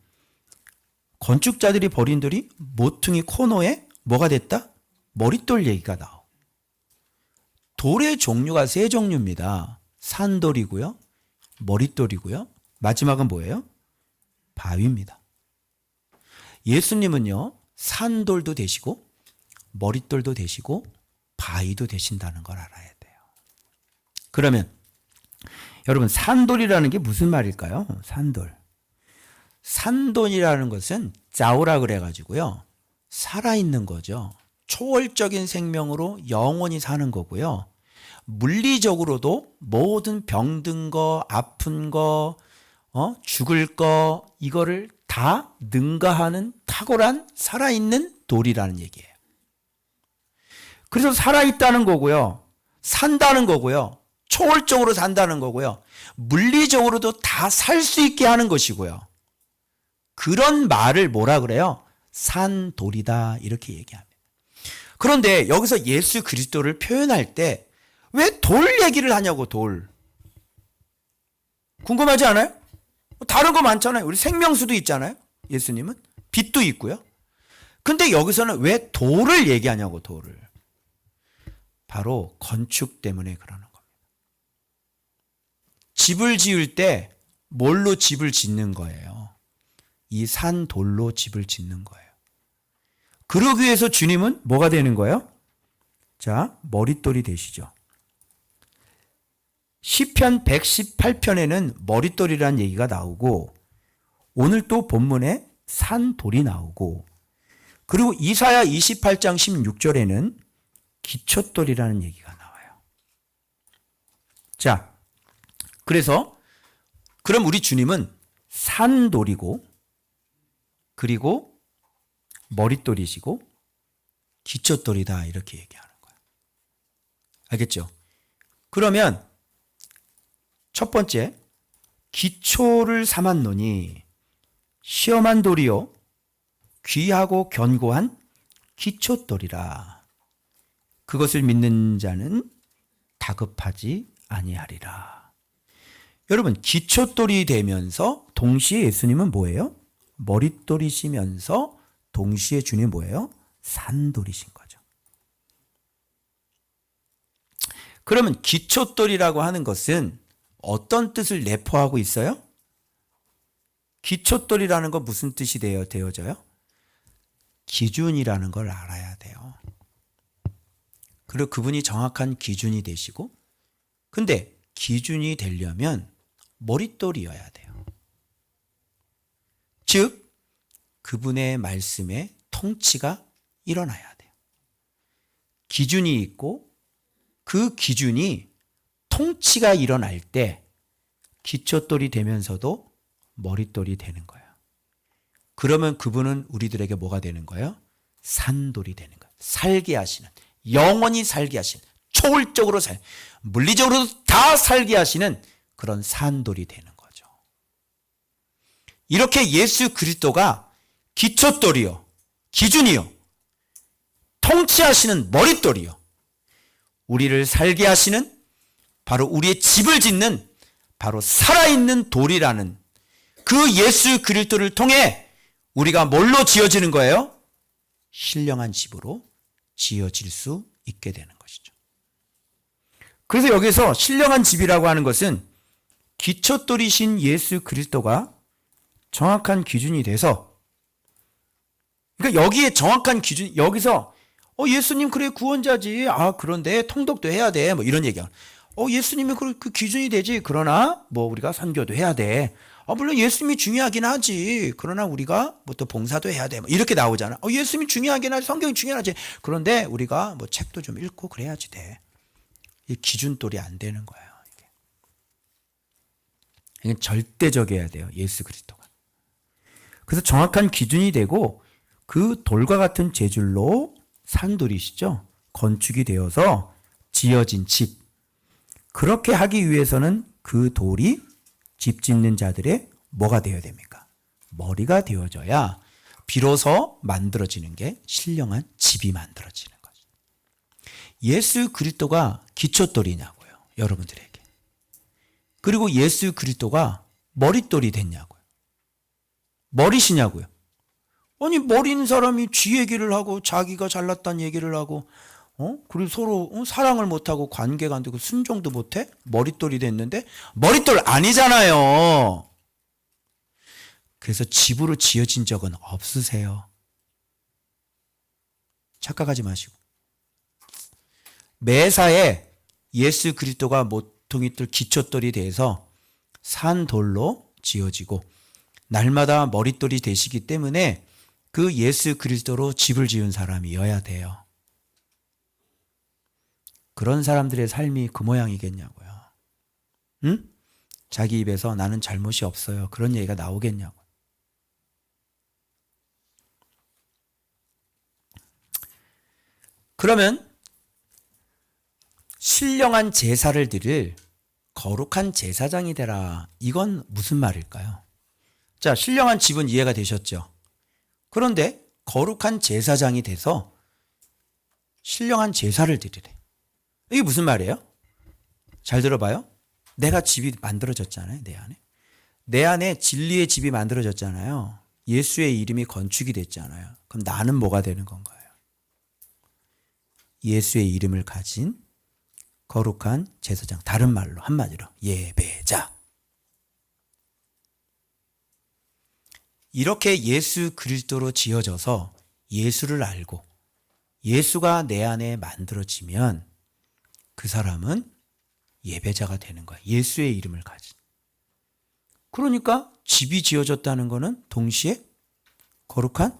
건축자들이 버린 돌이 모퉁이 코너에 뭐가 됐다? 머릿돌 얘기가 나와. 돌의 종류가 세 종류입니다. 산돌이고요. 머릿돌이고요. 마지막은 뭐예요? 바위입니다. 예수님은요. 산돌도 되시고 머릿돌도 되시고 바위도 되신다는 걸 알아야 돼요. 그러면 여러분 산돌이라는 게 무슨 말일까요? 산돌. 산돌이라는 것은 자오라 그래가지고요. 살아있는 거죠. 초월적인 생명으로 영원히 사는 거고요. 물리적으로도 모든 병든 거, 아픈 거, 죽을 거 이거를 다 능가하는 탁월한 살아있는 돌이라는 얘기예요. 그래서 살아있다는 거고요. 산다는 거고요. 초월적으로 산다는 거고요. 물리적으로도 다 살 수 있게 하는 것이고요. 그런 말을 뭐라 그래요? 산돌이다 이렇게 얘기합니다. 그런데 여기서 예수 그리스도를 표현할 때 왜 돌 얘기를 하냐고 돌. 궁금하지 않아요? 다른 거 많잖아요. 우리 생명수도 있잖아요. 예수님은 빛도 있고요. 근데 여기서는 왜 돌을 얘기하냐고 돌을. 바로 건축 때문에 그러는 겁니다. 집을 지을 때 뭘로 집을 짓는 거예요? 이 산 돌로 집을 짓는 거예요. 그러기 위해서 주님은 뭐가 되는 거예요? 자, 머릿돌이 되시죠. 시편 118편에는 머릿돌이라는 얘기가 나오고 오늘 또 본문에 산돌이 나오고 그리고 이사야 28장 16절에는 기초돌이라는 얘기가 나와요. 자, 그래서 그럼 우리 주님은 산돌이고 그리고 머릿돌이시고 기초돌이다 이렇게 얘기하는 거예요. 알겠죠? 그러면 첫 번째, 기초를 삼았노니 시험한 돌이요 귀하고 견고한 기초돌이라. 그것을 믿는 자는 다급하지 아니하리라. 여러분, 기초돌이 되면서 동시에 예수님은 뭐예요? 머릿돌이시면서 동시에 주님 뭐예요? 산돌이신 거죠. 그러면 기초돌이라고 하는 것은 어떤 뜻을 내포하고 있어요? 기초돌이라는 건 무슨 뜻이 되어져요? 기준이라는 걸 알아야 돼요. 그리고 그분이 정확한 기준이 되시고, 근데 기준이 되려면 머릿돌이어야 돼요. 즉, 그분의 말씀에 통치가 일어나야 돼요. 기준이 있고 그 기준이 통치가 일어날 때 기초돌이 되면서도 머릿돌이 되는 거예요. 그러면 그분은 우리들에게 뭐가 되는 거예요? 산돌이 되는 거예요. 살게 하시는, 영원히 살게 하시는, 초월적으로 물리적으로도 다 살게 하시는 그런 산돌이 되는 거죠. 이렇게 예수 그리스도가 기초돌이요, 기준이요, 통치하시는 머릿돌이요, 우리를 살게 하시는 바로 우리의 집을 짓는 바로 살아있는 돌이라는 그 예수 그리스도를 통해 우리가 뭘로 지어지는 거예요? 신령한 집으로 지어질 수 있게 되는 것이죠. 그래서 여기서 신령한 집이라고 하는 것은 기초돌이신 예수 그리스도가 정확한 기준이 돼서, 그러니까 여기에 정확한 기준, 여기서 예수님 그래 구원자지, 그런데 통독도 해야 돼, 뭐 이런 얘기야. 예수님이 그 기준이 되지. 그러나 뭐 우리가 선교도 해야 돼. 물론 예수님이 중요하긴 하지. 그러나 우리가 뭐 또 봉사도 해야 돼. 뭐 이렇게 나오잖아. 예수님이 중요하긴 하지. 성경이 중요하지. 그런데 우리가 뭐 책도 좀 읽고 그래야지 돼. 이 기준돌이 안 되는 거예요. 이게 절대적이어야 돼요. 예수 그리스도가. 그래서 정확한 기준이 되고 그 돌과 같은 재질로 산돌이시죠. 건축이 되어서 지어진 집. 그렇게 하기 위해서는 그 돌이 집 짓는 자들의 뭐가 되어야 됩니까? 머리가 되어져야 비로소 만들어지는 게 신령한 집이 만들어지는 거죠. 예수 그리스도가 기초돌이냐고요, 여러분들에게. 그리고 예수 그리스도가 머릿돌이 됐냐고요. 머리시냐고요. 아니, 머리인 사람이 쥐 얘기를 하고 자기가 잘났다는 얘기를 하고 그리고 서로 사랑을 못하고 관계가 안 되고 순종도 못해? 머릿돌이 됐는데 머릿돌 아니잖아요. 그래서 집으로 지어진 적은 없으세요. 착각하지 마시고. 매사에 예수 그리스도가 모퉁이돌 기초돌이 돼서 산돌로 지어지고 날마다 머릿돌이 되시기 때문에 그 예수 그리스도로 집을 지은 사람이어야 돼요. 그런 사람들의 삶이 그 모양이겠냐고요. 응? 자기 입에서 나는 잘못이 없어요, 그런 얘기가 나오겠냐고. 그러면 신령한 제사를 드릴 거룩한 제사장이 되라. 이건 무슨 말일까요? 자, 신령한 집은 이해가 되셨죠? 그런데 거룩한 제사장이 돼서 신령한 제사를 드리래. 이게 무슨 말이에요? 잘 들어봐요. 내가 집이 만들어졌잖아요. 내 안에 진리의 집이 만들어졌잖아요. 예수의 이름이 건축이 됐잖아요. 그럼 나는 뭐가 되는 건가요? 예수의 이름을 가진 거룩한 제사장, 다른 말로 한마디로 예배자. 이렇게 예수 그리스도로 지어져서 예수를 알고 예수가 내 안에 만들어지면 그 사람은 예배자가 되는 거야. 예수의 이름을 가진. 그러니까 집이 지어졌다는 것은 동시에 거룩한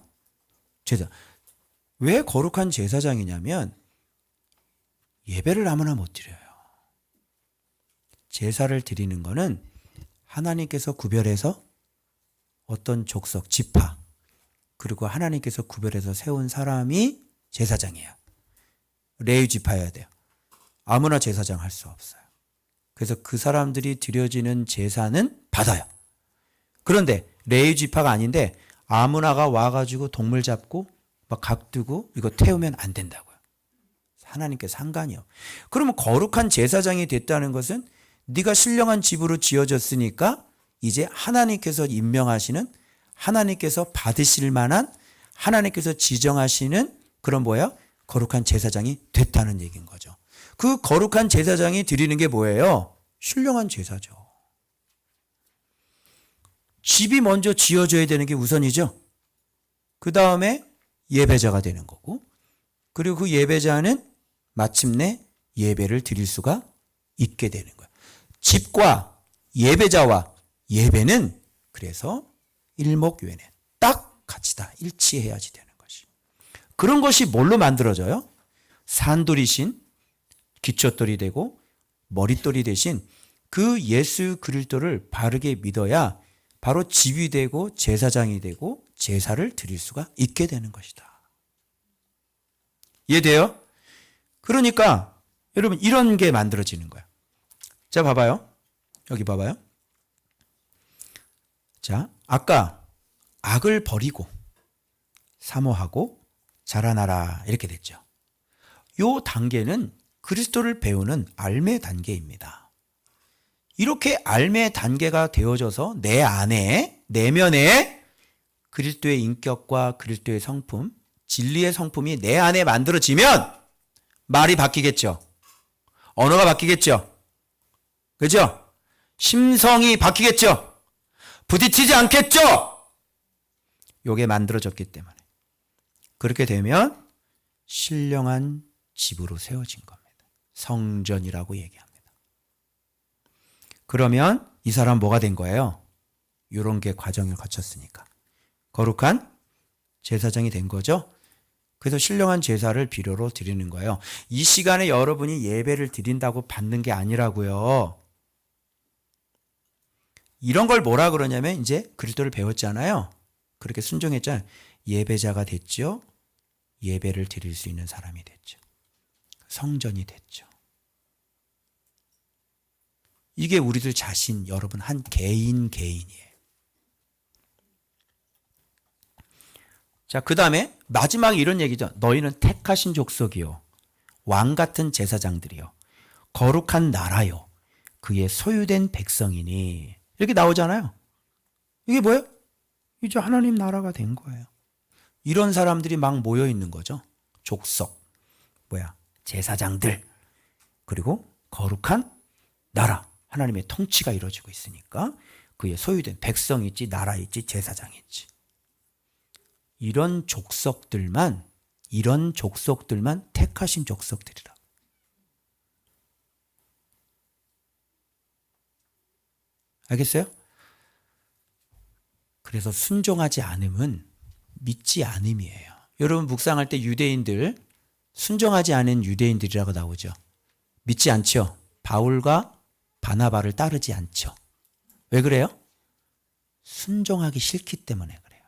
제사. 왜 거룩한 제사장이냐면 예배를 아무나 못 드려요. 제사를 드리는 것은 하나님께서 구별해서 어떤 족속, 지파, 그리고 하나님께서 구별해서 세운 사람이 제사장이에요. 레위 지파여야 돼요. 아무나 제사장 할 수 없어요. 그래서 그 사람들이 드려지는 제사는 받아요. 그런데 레위 지파가 아닌데 아무나가 와가지고 동물 잡고 막 각 두고 이거 태우면 안 된다고요. 하나님께 상관이요. 그러면 거룩한 제사장이 됐다는 것은 네가 신령한 집으로 지어졌으니까 이제 하나님께서 임명하시는, 하나님께서 받으실 만한, 하나님께서 지정하시는 그런 뭐예요? 거룩한 제사장이 됐다는 얘기인 거죠. 그 거룩한 제사장이 드리는 게 뭐예요? 신령한 제사죠. 집이 먼저 지어져야 되는 게 우선이죠. 그 다음에 예배자가 되는 거고, 그리고 그 예배자는 마침내 예배를 드릴 수가 있게 되는 거예요. 집과 예배자와 예배는 그래서 일목요연해. 딱 같이 다 일치해야지 되는 것이. 그런 것이 뭘로 만들어져요? 산돌이신 기초돌이 되고 머릿돌이 대신 그 예수 그리스도를 바르게 믿어야 바로 집이 되고 제사장이 되고 제사를 드릴 수가 있게 되는 것이다. 이해돼요? 그러니까 여러분 이런 게 만들어지는 거야. 자, 봐봐요. 여기 봐봐요. 자, 아까 악을 버리고 사모하고 자라나라 이렇게 됐죠. 요 단계는 그리스도를 배우는 알매 단계입니다. 이렇게 알매 단계가 되어져서 내 안에, 내면에 그리스도의 인격과 그리스도의 성품, 진리의 성품이 내 안에 만들어지면 말이 바뀌겠죠. 언어가 바뀌겠죠. 그죠? 심성이 바뀌겠죠. 부딪히지 않겠죠. 요게 만들어졌기 때문에. 그렇게 되면 신령한 집으로 세워진 겁니다. 성전이라고 얘기합니다. 그러면 이 사람 뭐가 된 거예요? 이런 게 과정을 거쳤으니까. 거룩한 제사장이 된 거죠. 그래서 신령한 제사를 비료로 드리는 거예요. 이 시간에 여러분이 예배를 드린다고 받는 게 아니라고요. 이런 걸 뭐라 그러냐면 이제 그리스도를 배웠잖아요. 그렇게 순종했잖아요. 예배자가 됐죠. 예배를 드릴 수 있는 사람이 됐죠. 성전이 됐죠. 이게 우리들 자신, 여러분 한 개인이에요. 자, 그 다음에 마지막에 이런 얘기죠. 너희는 택하신 족속이요, 왕 같은 제사장들이요, 거룩한 나라요, 그의 소유된 백성이니. 이렇게 나오잖아요. 이게 뭐예요? 이제 하나님 나라가 된 거예요. 이런 사람들이 막 모여 있는 거죠. 족속, 제사장들, 그리고 거룩한 나라, 하나님의 통치가 이루어지고 있으니까 그의 소유된 백성이 있지, 나라 있지, 제사장이 있지. 이런 족속들만 택하신 족속들이라. 알겠어요? 그래서 순종하지 않음은 믿지 않음이에요. 여러분 묵상할 때 유대인들, 순종하지 않은 유대인들이라고 나오죠. 믿지 않죠. 바울과 바나바를 따르지 않죠. 왜 그래요? 순종하기 싫기 때문에 그래요.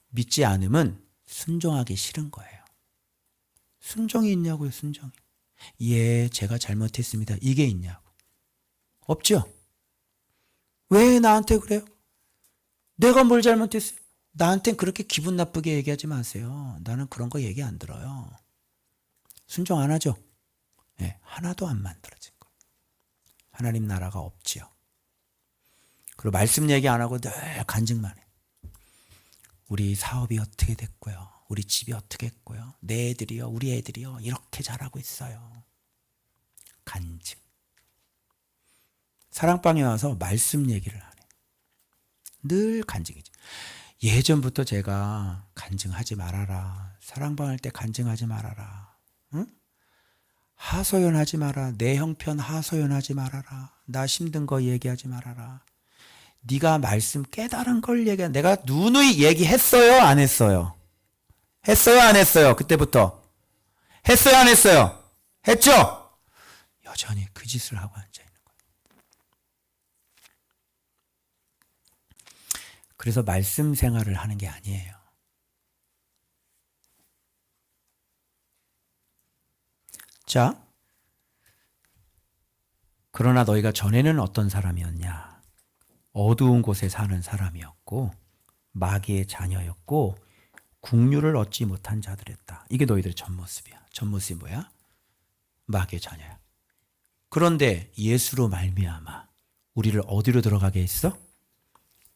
믿지 않음은 순종하기 싫은 거예요. 순종이 있냐고요, 순종이. 예, 제가 잘못했습니다. 이게 있냐고. 없죠? 왜 나한테 그래요? 내가 뭘 잘못했어요? 나한텐 그렇게 기분 나쁘게 얘기하지 마세요. 나는 그런 거 얘기 안 들어요. 순종 안 하죠? 네, 하나도 안 만들어진 거예요. 하나님 나라가 없지요. 그리고 말씀 얘기 안 하고 늘 간증만 해. 우리 사업이 어떻게 됐고요. 우리 집이 어떻게 했고요. 내 애들이요, 우리 애들이요, 이렇게 잘하고 있어요. 간증. 사랑방에 와서 말씀 얘기를 안 해. 늘 간증이죠. 예전부터 제가 간증하지 말아라. 사랑방할 때 간증하지 말아라. 응? 하소연하지 마라. 내 형편 하소연하지 말아라. 나 힘든 거 얘기하지 말아라. 네가 말씀 깨달은 걸 얘기해. 내가 누누이 얘기했어요? 안 했어요? 했어요? 안 했어요? 그때부터. 했어요? 안 했어요? 했죠? 여전히 그 짓을 하고 앉아있는 거예요. 그래서 말씀 생활을 하는 게 아니에요. 자, 그러나 너희가 전에는 어떤 사람이었냐? 어두운 곳에 사는 사람이었고 마귀의 자녀였고 국류를 얻지 못한 자들이었다. 이게 너희들의 전 모습이야. 전 모습이 뭐야? 마귀의 자녀야. 그런데 예수로 말미암아 우리를 어디로 들어가게 했어?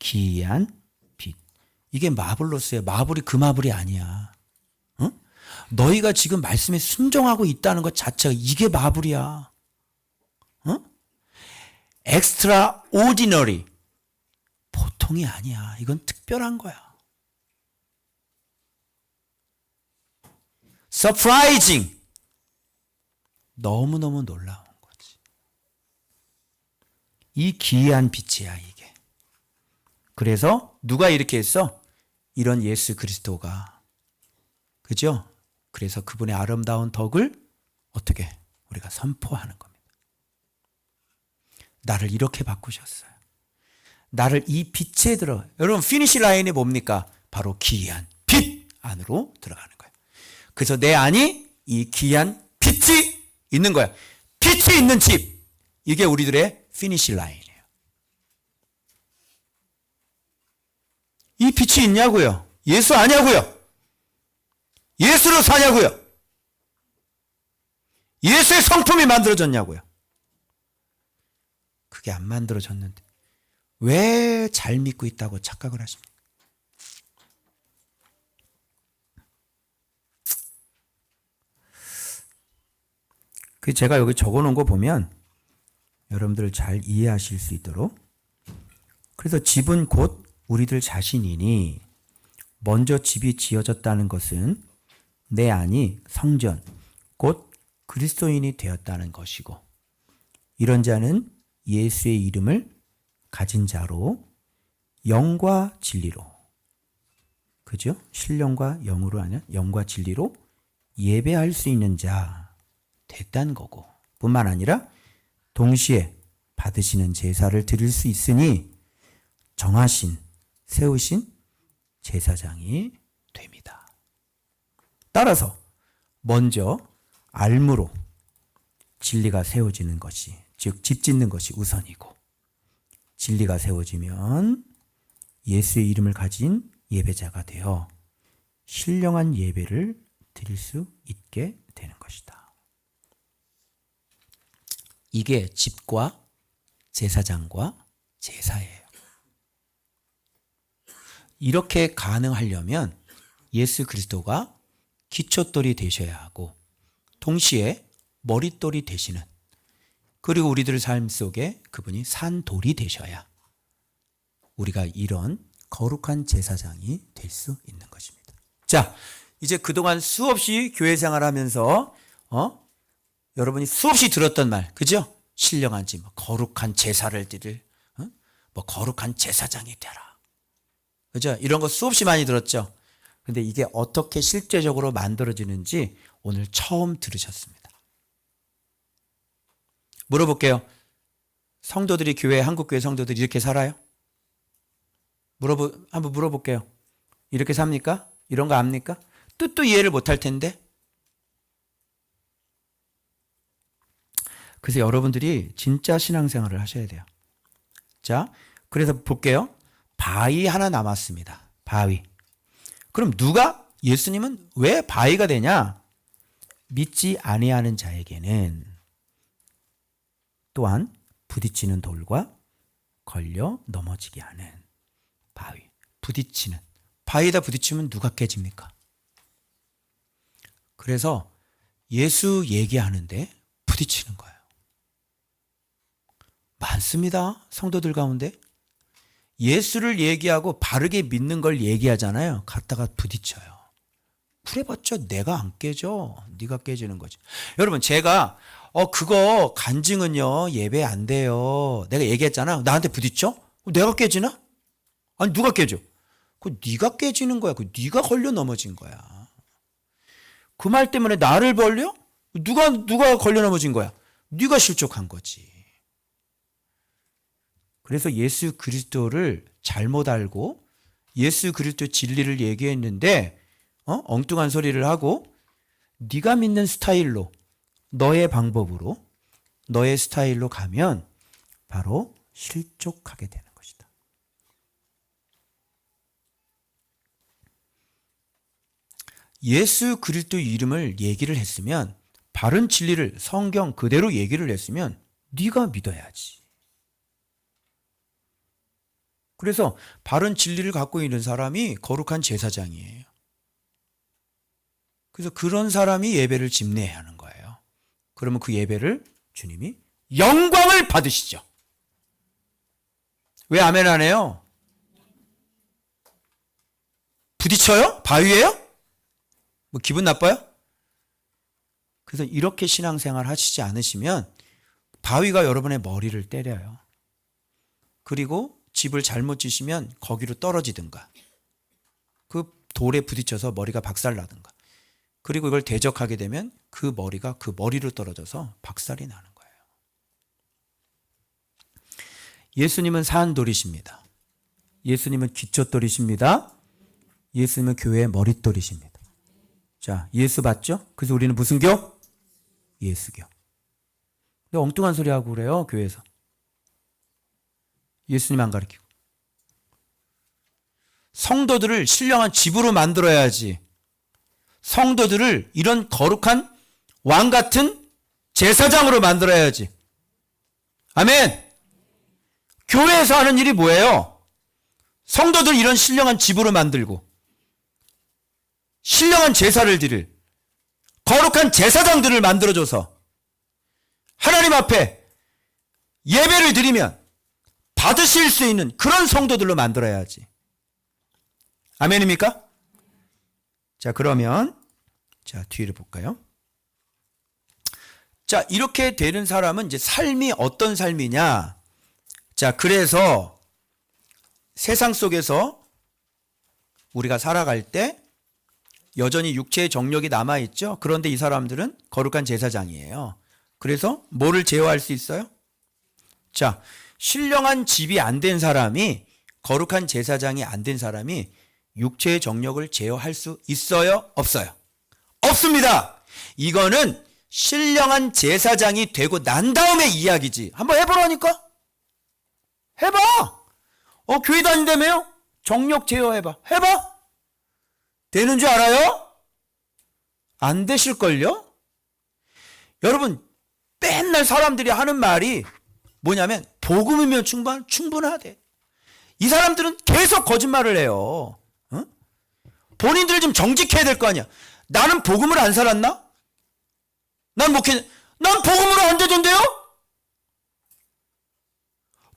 기이한 빛. 이게 마블로스야. 마블이 그 마블이 아니야. 응? 너희가 지금 말씀에 순종하고 있다는 것 자체가 이게 마블이야. 응? 엑스트라 오디너리. 보통이 아니야. 이건 특별한 거야. 서프라이징. 너무너무 놀라운 거지. 이 기이한 빛이야, 이게. 그래서 누가 이렇게 했어? 이런 예수 그리스도가. 그죠? 그래서 그분의 아름다운 덕을 어떻게 우리가 선포하는 겁니다. 나를 이렇게 바꾸셨어요. 나를 이 빛에 들어. 여러분 피니시 라인이 뭡니까? 바로 기이한 빛 안으로 들어가는 거예요. 그래서 내 안이 이 기이한 빛이 있는 거야. 빛이 있는 집. 이게 우리들의 피니시 라인이에요. 이 빛이 있냐고요? 예수 아냐고요? 예수로 사냐고요? 예수의 성품이 만들어졌냐고요? 그게 안 만들어졌는데 왜 잘 믿고 있다고 착각을 하십니까? 그 제가 여기 적어놓은 거 보면 여러분들 잘 이해하실 수 있도록, 그래서 집은 곧 우리들 자신이니 먼저 집이 지어졌다는 것은 내 안이 성전 곧 그리스도인이 되었다는 것이고, 이런 자는 예수의 이름을 가진 자로 영과 진리로, 그죠? 신령과 영으로 하냐? 영과 진리로 예배할 수 있는 자 됐다는 거고, 뿐만 아니라 동시에 받으시는 제사를 드릴 수 있으니 정하신, 세우신 제사장이 됩니다. 따라서 먼저 알므로 진리가 세워지는 것이, 즉 집 짓는 것이 우선이고, 진리가 세워지면 예수의 이름을 가진 예배자가 되어 신령한 예배를 드릴 수 있게 되는 것이다. 이게 집과 제사장과 제사예요. 이렇게 가능하려면 예수 그리스도가 기초돌이 되셔야 하고 동시에 머릿돌이 되시는, 그리고 우리들 삶 속에 그분이 산돌이 되셔야 우리가 이런 거룩한 제사장이 될 수 있는 것입니다. 자, 이제 그동안 수없이 교회 생활하면서 여러분이 수없이 들었던 말, 그죠? 신령한 집, 거룩한 제사를 드릴, 거룩한 제사장이 되라, 그죠? 이런 거 수없이 많이 들었죠. 근데 이게 어떻게 실제적으로 만들어지는지 오늘 처음 들으셨습니다. 물어볼게요. 성도들이 교회, 한국교회 성도들이 이렇게 살아요? 한번 물어볼게요. 이렇게 삽니까? 이런 거 압니까? 뜻도 이해를 못할 텐데. 그래서 여러분들이 진짜 신앙생활을 하셔야 돼요. 자, 그래서 볼게요. 바위 하나 남았습니다. 바위. 그럼 예수님은 왜 바위가 되냐? 믿지 아니하는 자에게는 또한 부딪히는 돌과 걸려 넘어지게 하는 바위. 부딪히는. 바위에다 부딪히면 누가 깨집니까? 그래서 예수 얘기하는데 부딪히는 거예요. 많습니다. 성도들 가운데. 예수를 얘기하고 바르게 믿는 걸 얘기하잖아요. 갖다가 부딪혀요. 그래봤자 내가 안 깨져. 네가 깨지는 거지. 여러분 제가 그거 간증은요 예배 안 돼요. 내가 얘기했잖아. 나한테 부딪혀? 내가 깨지나? 아니 누가 깨져? 그 네가 깨지는 거야. 그 네가 걸려 넘어진 거야. 그 말 때문에 나를 벌려? 누가 걸려 넘어진 거야? 네가 실족한 거지. 그래서 예수 그리스도를 잘못 알고 예수 그리스도 진리를 얘기했는데 엉뚱한 소리를 하고 네가 믿는 스타일로 너의 방법으로 너의 스타일로 가면 바로 실족하게 되는 것이다. 예수 그리스도 이름을 얘기를 했으면 바른 진리를 성경 그대로 얘기를 했으면 네가 믿어야지. 그래서 바른 진리를 갖고 있는 사람이 거룩한 제사장이에요. 그래서 그런 사람이 예배를 집례해야 하는 거예요. 그러면 그 예배를 주님이 영광을 받으시죠. 왜 아멘 안 해요? 부딪혀요? 바위예요? 뭐 기분 나빠요? 그래서 이렇게 신앙생활 하시지 않으시면 바위가 여러분의 머리를 때려요. 그리고 집을 잘못 지시면 거기로 떨어지든가 그 돌에 부딪혀서 머리가 박살나든가 그리고 이걸 대적하게 되면 그 머리가 그 머리로 떨어져서 박살이 나는 거예요. 예수님은 산돌이십니다. 예수님은 기초돌이십니다. 예수님은 교회의 머릿돌이십니다. 자, 예수 봤죠? 그래서 우리는 무슨 교? 예수교. 근데 엉뚱한 소리 하고 그래요, 교회에서. 예수님 안 가르치고. 성도들을 신령한 집으로 만들어야지. 성도들을 이런 거룩한 왕 같은 제사장으로 만들어야지. 아멘. 교회에서 하는 일이 뭐예요? 성도들 이런 신령한 집으로 만들고 신령한 제사를 드릴 거룩한 제사장들을 만들어줘서 하나님 앞에 예배를 드리면 받으실 수 있는 그런 성도들로 만들어야지. 아멘입니까? 자, 그러면 자, 뒤를 볼까요? 자, 이렇게 되는 사람은 이제 삶이 어떤 삶이냐? 자, 그래서 세상 속에서 우리가 살아갈 때 여전히 육체의 정력이 남아있죠. 그런데 이 사람들은 거룩한 제사장이에요. 그래서 뭐를 제어할 수 있어요? 자, 신령한 집이 안 된 사람이 거룩한 제사장이 안 된 사람이 육체의 정력을 제어할 수 있어요? 없어요? 없습니다. 이거는 신령한 제사장이 되고 난 다음의 이야기지. 한번 해보라니까. 해봐. 교회 다닌다며요? 정력 제어해봐. 해봐. 되는 줄 알아요? 안 되실걸요? 여러분, 맨날 사람들이 하는 말이 뭐냐면 복음이면 충분하대. 이 사람들은 계속 거짓말을 해요. 본인들 좀 정직해야 될 거 아니야. 나는 복음을 안 살았나? 난 복음으로 안 되던데요?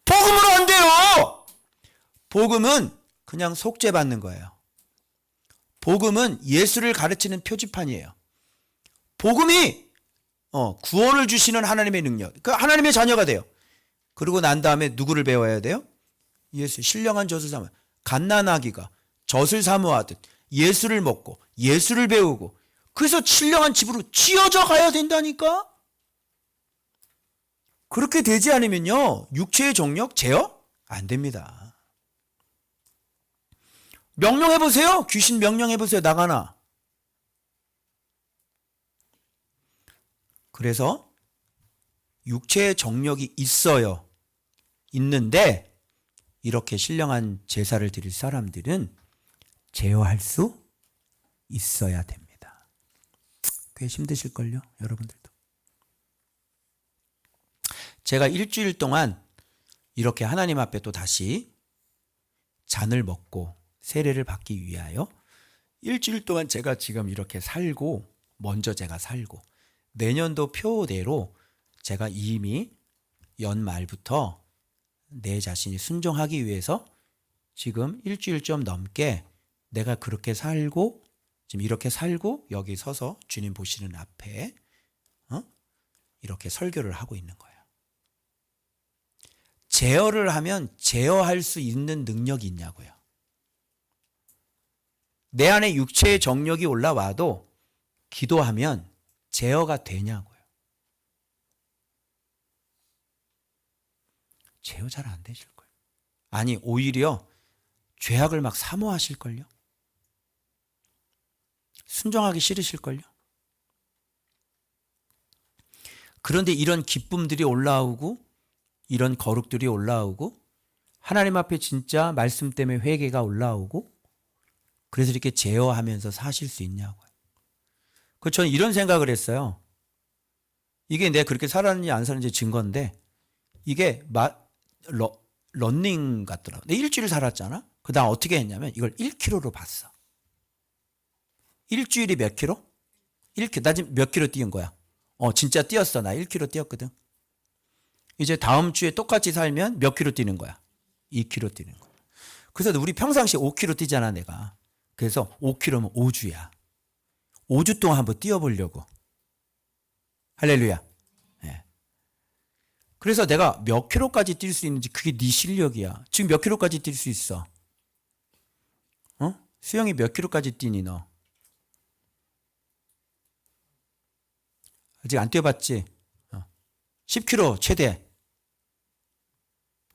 복음으로 안 돼요. 복음은 그냥 속죄받는 거예요. 복음은 예수를 가르치는 표지판이에요. 복음이 구원을 주시는 하나님의 능력. 그 하나님의 자녀가 돼요. 그러고 난 다음에 누구를 배워야 돼요? 예수. 신령한 젖을 삼아. 갓난아기가 젖을 사모하듯 예수를 먹고 예수를 배우고 그래서 신령한 집으로 지어져 가야 된다니까. 그렇게 되지 않으면요 육체의 정력 제어 안 됩니다. 명령해보세요. 귀신 명령해보세요. 나가나. 그래서 육체의 정력이 있어요. 있는데 이렇게 신령한 제사를 드릴 사람들은 제어할 수 있어야 됩니다. 꽤 힘드실걸요, 여러분들도. 제가 일주일 동안 이렇게 하나님 앞에 또 다시 잔을 먹고 세례를 받기 위하여 일주일 동안 제가 지금 이렇게 살고 먼저 제가 살고 내년도 표대로 제가 이미 연말부터 내 자신이 순종하기 위해서 지금 일주일 좀 넘게 내가 그렇게 살고 지금 이렇게 살고 여기 서서 주님 보시는 앞에 이렇게 설교를 하고 있는 거예요. 제어를 하면 제어할 수 있는 능력이 있냐고요. 내 안에 육체의 정력이 올라와도 기도하면 제어가 되냐고요. 제어 잘 안 되실 거예요. 아니 오히려 죄악을 막 사모하실걸요. 순종하기 싫으실걸요. 그런데 이런 기쁨들이 올라오고 이런 거룩들이 올라오고 하나님 앞에 진짜 말씀 때문에 회개가 올라오고 그래서 이렇게 제어하면서 사실 수 있냐고요. 저는 이런 생각을 했어요. 이게 내가 그렇게 살았는지 안 살았는지 증거인데 이게 런닝 같더라고. 내가 일주일 살았잖아. 그 다음 어떻게 했냐면 이걸 1km로 봤어. 일주일이 몇 킬로? 1km. 나 지금 몇 킬로 뛰은 거야? 진짜 뛰었어. 나 1km 뛰었거든. 이제 다음 주에 똑같이 살면 몇 킬로 뛰는 거야? 2km 뛰는 거야. 그래서 우리 평상시에 5km 뛰잖아, 내가. 그래서 5km면 5주야. 5주 동안 한번 뛰어보려고. 할렐루야. 네. 그래서 내가 몇 킬로까지 뛸 수 있는지 그게 네 실력이야. 지금 몇 킬로까지 뛸 수 있어? 수영이 몇 킬로까지 뛰니 너? 아직 안 뛰어봤지? 10km 최대.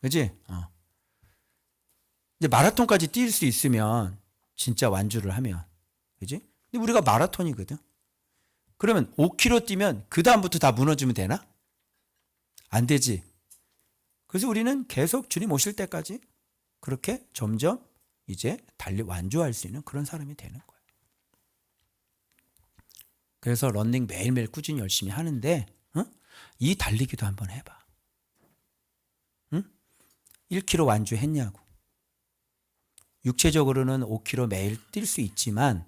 그지? 이제 마라톤까지 뛸 수 있으면 진짜 완주를 하면. 그지? 근데 우리가 마라톤이거든. 그러면 5km 뛰면 그 다음부터 다 무너지면 되나? 안 되지. 그래서 우리는 계속 주님 오실 때까지 그렇게 점점 이제 완주할 수 있는 그런 사람이 되는 거예요. 그래서 러닝 매일매일 꾸준히 열심히 하는데 이 달리기도 한번 해봐. 1km 완주했냐고. 육체적으로는 5km 매일 뛸 수 있지만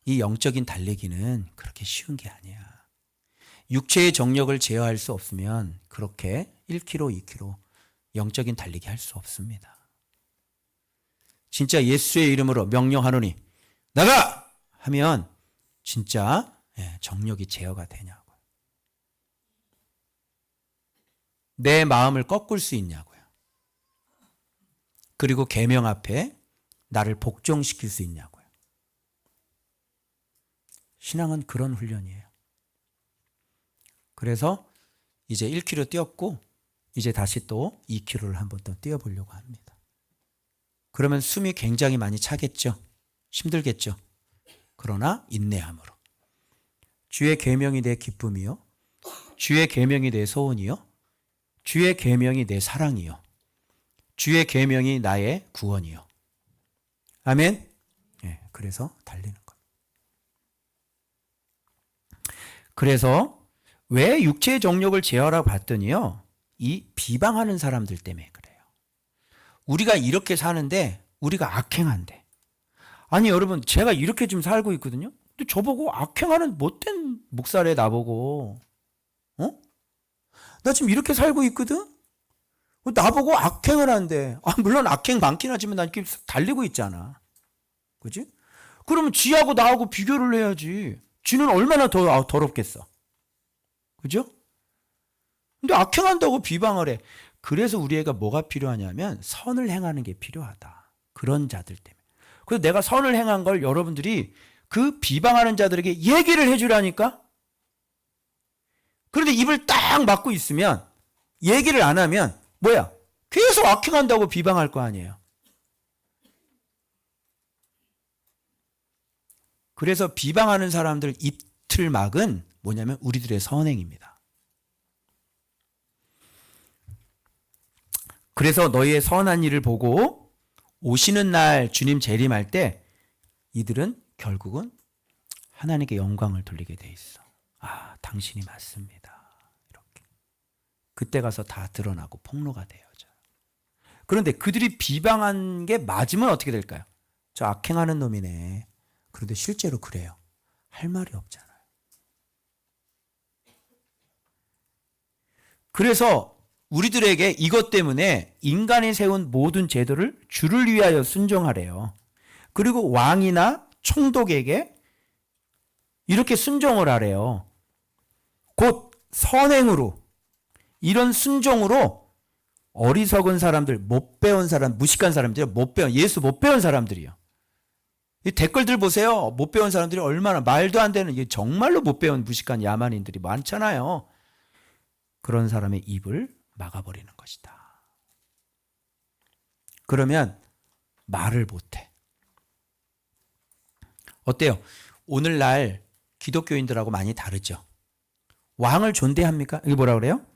이 영적인 달리기는 그렇게 쉬운 게 아니야. 육체의 정력을 제어할 수 없으면 그렇게 1km, 2km 영적인 달리기 할 수 없습니다. 진짜 예수의 이름으로 명령하노니 나가! 하면 진짜 정력이 제어가 되냐고요. 내 마음을 꺾을 수 있냐고요. 그리고 계명 앞에 나를 복종시킬 수 있냐고요. 신앙은 그런 훈련이에요. 그래서 이제 1km 뛰었고 이제 다시 또 2km를 한번 더 뛰어보려고 합니다. 그러면 숨이 굉장히 많이 차겠죠. 힘들겠죠. 그러나 인내함으로. 주의 계명이 내 기쁨이요. 주의 계명이 내 소원이요. 주의 계명이 내 사랑이요. 주의 계명이 나의 구원이요. 아멘. 그래서 달리는 거예요. 그래서 왜 육체의 정욕을 제어하라고 봤더니요. 이 비방하는 사람들 때문에 그래요. 우리가 이렇게 사는데 우리가 악행한대. 아니 여러분 제가 이렇게 지금 살고 있거든요. 근데 저보고 악행하는 못된 목살에 나보고 나 지금 이렇게 살고 있거든? 나보고 악행을 한대. 물론 악행 많긴 하지만 난 이렇게 달리고 있잖아. 그지? 그러면 지하고 나하고 비교를 해야지. 지는 얼마나 더 더럽겠어. 그죠? 근데 악행한다고 비방을 해. 그래서 우리 애가 뭐가 필요하냐면 선을 행하는 게 필요하다. 그런 자들 때문에. 그래서 내가 선을 행한 걸 여러분들이 그 비방하는 자들에게 얘기를 해주라니까? 그런데 입을 딱 막고 있으면 얘기를 안 하면 뭐야? 계속 악행한다고 비방할 거 아니에요. 그래서 비방하는 사람들 입틀막은 뭐냐면 우리들의 선행입니다. 그래서 너희의 선한 일을 보고 오시는 날 주님 재림할 때 이들은 결국은 하나님께 영광을 돌리게 돼 있어. 당신이 맞습니다. 이렇게. 그때 가서 다 드러나고 폭로가 되어져요. 그런데 그들이 비방한 게 맞으면 어떻게 될까요? 저 악행하는 놈이네. 그런데 실제로 그래요. 할 말이 없잖아요. 그래서 우리들에게 이것 때문에 인간이 세운 모든 제도를 주를 위하여 순종하래요. 그리고 왕이나 총독에게 이렇게 순종을 하래요. 곧 선행으로, 이런 순종으로 어리석은 사람들, 못 배운 사람, 무식한 사람들이요. 예수 못 배운 사람들이요. 이 댓글들 보세요. 못 배운 사람들이 얼마나 말도 안 되는, 정말로 못 배운 무식한 야만인들이 많잖아요. 그런 사람의 입을 막아버리는 것이다. 그러면 말을 못해. 어때요? 오늘날 기독교인들하고 많이 다르죠. 왕을 존대합니까? 이게 뭐라 그래요?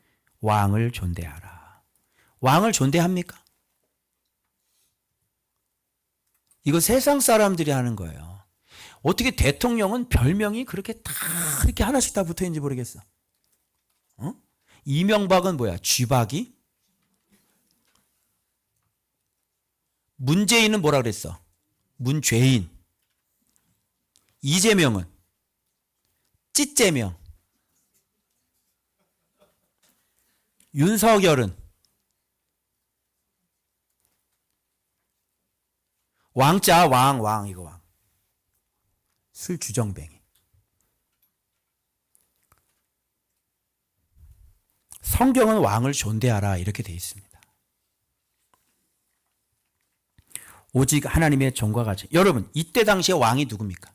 왕을 존대하라. 왕을 존대합니까? 이거 세상 사람들이 하는 거예요. 어떻게 대통령은 별명이 그렇게 다 이렇게 하나씩 다 붙어 있는지 모르겠어. 어? 이명박은 뭐야? 쥐박이? 문재인은 뭐라 그랬어? 문죄인. 이재명은 찌재명. 윤석열은 왕자, 왕, 이거 왕. 술주정뱅이. 성경은 왕을 존대하라 이렇게 되어 있습니다. 오직 하나님의 종과 같이. 여러분, 이때 당시에 왕이 누굽니까?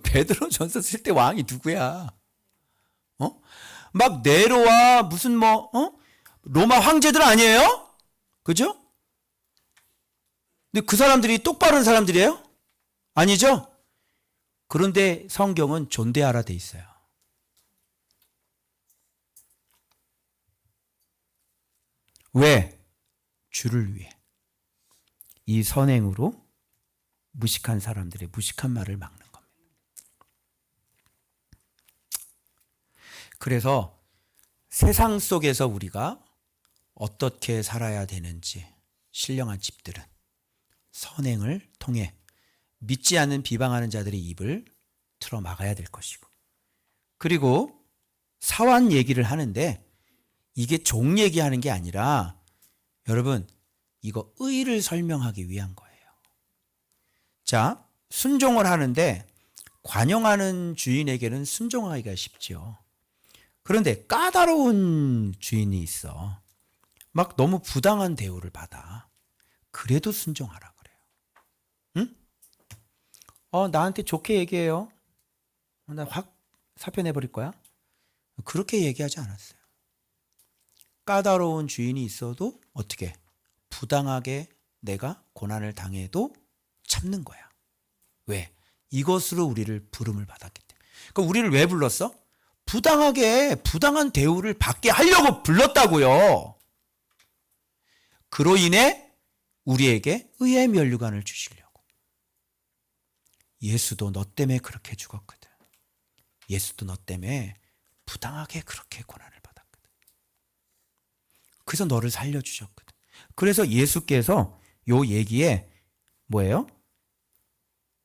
베드로 전서 쓸 때 왕이 누구야? 막 네로와 무슨 로마 황제들 아니에요? 그죠? 근데 그 사람들이 똑바른 사람들이에요? 아니죠? 그런데 성경은 존대하라 돼 있어요. 왜? 주를 위해. 이 선행으로 무식한 사람들의 무식한 말을 막는 겁니다. 그래서 세상 속에서 우리가 어떻게 살아야 되는지 신령한 집들은 선행을 통해 믿지 않는 비방하는 자들의 입을 틀어 막아야 될 것이고, 그리고 사환 얘기를 하는데 이게 종 얘기하는 게 아니라 여러분 이거 의를 설명하기 위한 거예요. 자, 순종을 하는데 관용하는 주인에게는 순종하기가 쉽죠. 그런데 까다로운 주인이 있어. 막 너무 부당한 대우를 받아. 그래도 순종하라 그래요. 응? 나한테 좋게 얘기해요. 나 확 사표 내버릴 거야. 그렇게 얘기하지 않았어요. 까다로운 주인이 있어도 어떻게 부당하게 내가 고난을 당해도 참는 거야. 왜? 이것으로 우리를 부름을 받았기 때문에. 그러니까 우리를 왜 불렀어? 부당한 대우를 받게 하려고 불렀다고요. 그로 인해 우리에게 의의 면류관을 주시려고. 예수도 너 때문에 그렇게 죽었거든. 예수도 너 때문에 부당하게 그렇게 고난을 받았거든. 그래서 너를 살려주셨거든. 그래서 예수께서 요 얘기에 뭐예요?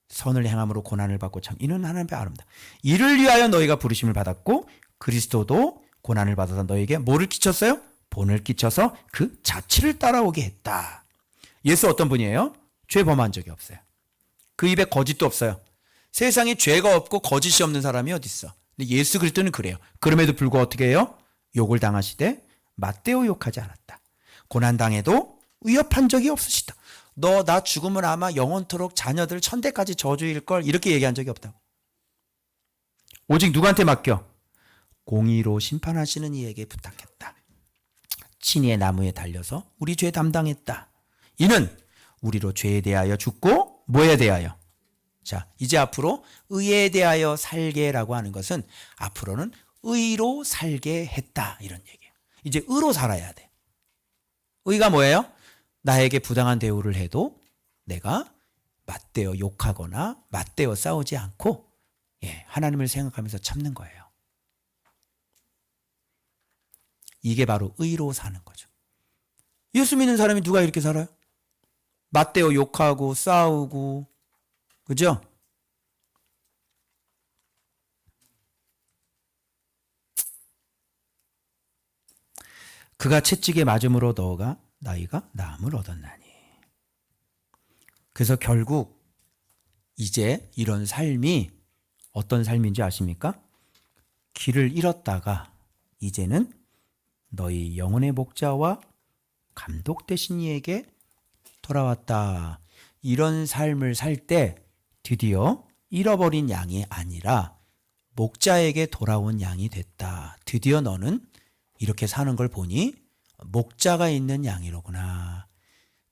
선을 행함으로 고난을 받고 참 이는 하나님의 아름다. 이를 위하여 너희가 부르심을 받았고 그리스도도 고난을 받아서 너에게 뭐를 끼쳤어요? 본을 끼쳐서 그 자취를 따라오게 했다. 예수 어떤 분이에요? 죄 범한 적이 없어요. 그 입에 거짓도 없어요. 세상에 죄가 없고 거짓이 없는 사람이 어디 있어? 근데 예수 그리스도는 그래요. 그럼에도 불구하고 어떻게 해요? 욕을 당하시되 맞대어 욕하지 않았다. 고난 당해도 위협한 적이 없으시다. 너 나 죽으면 아마 영원토록 자녀들 천대까지 저주일걸 이렇게 얘기한 적이 없다고. 오직 누구한테 맡겨? 공의로 심판하시는 이에게 부탁했다. 친히의 나무에 달려서 우리 죄 담당했다. 이는 우리로 죄에 대하여 죽고 뭐에 대하여? 자, 이제 앞으로 의에 대하여 살게라고 하는 것은 앞으로는 의로 살게 했다 이런 얘기예요. 이제 의로 살아야 돼. 의가 뭐예요? 나에게 부당한 대우를 해도 내가 맞대어 욕하거나 맞대어 싸우지 않고 하나님을 생각하면서 참는 거예요. 이게 바로 의로 사는 거죠. 예수 믿는 사람이 누가 이렇게 살아요? 맞대어 욕하고 싸우고, 그죠? 그가 채찍에 맞음으로 너가 나이가 나음을 얻었나니. 그래서 결국 이제 이런 삶이 어떤 삶인지 아십니까? 길을 잃었다가 이제는 너희 영혼의 목자와 감독 되신 이에게 돌아왔다. 이런 삶을 살 때 드디어 잃어버린 양이 아니라 목자에게 돌아온 양이 됐다. 드디어 너는 이렇게 사는 걸 보니 목자가 있는 양이로구나.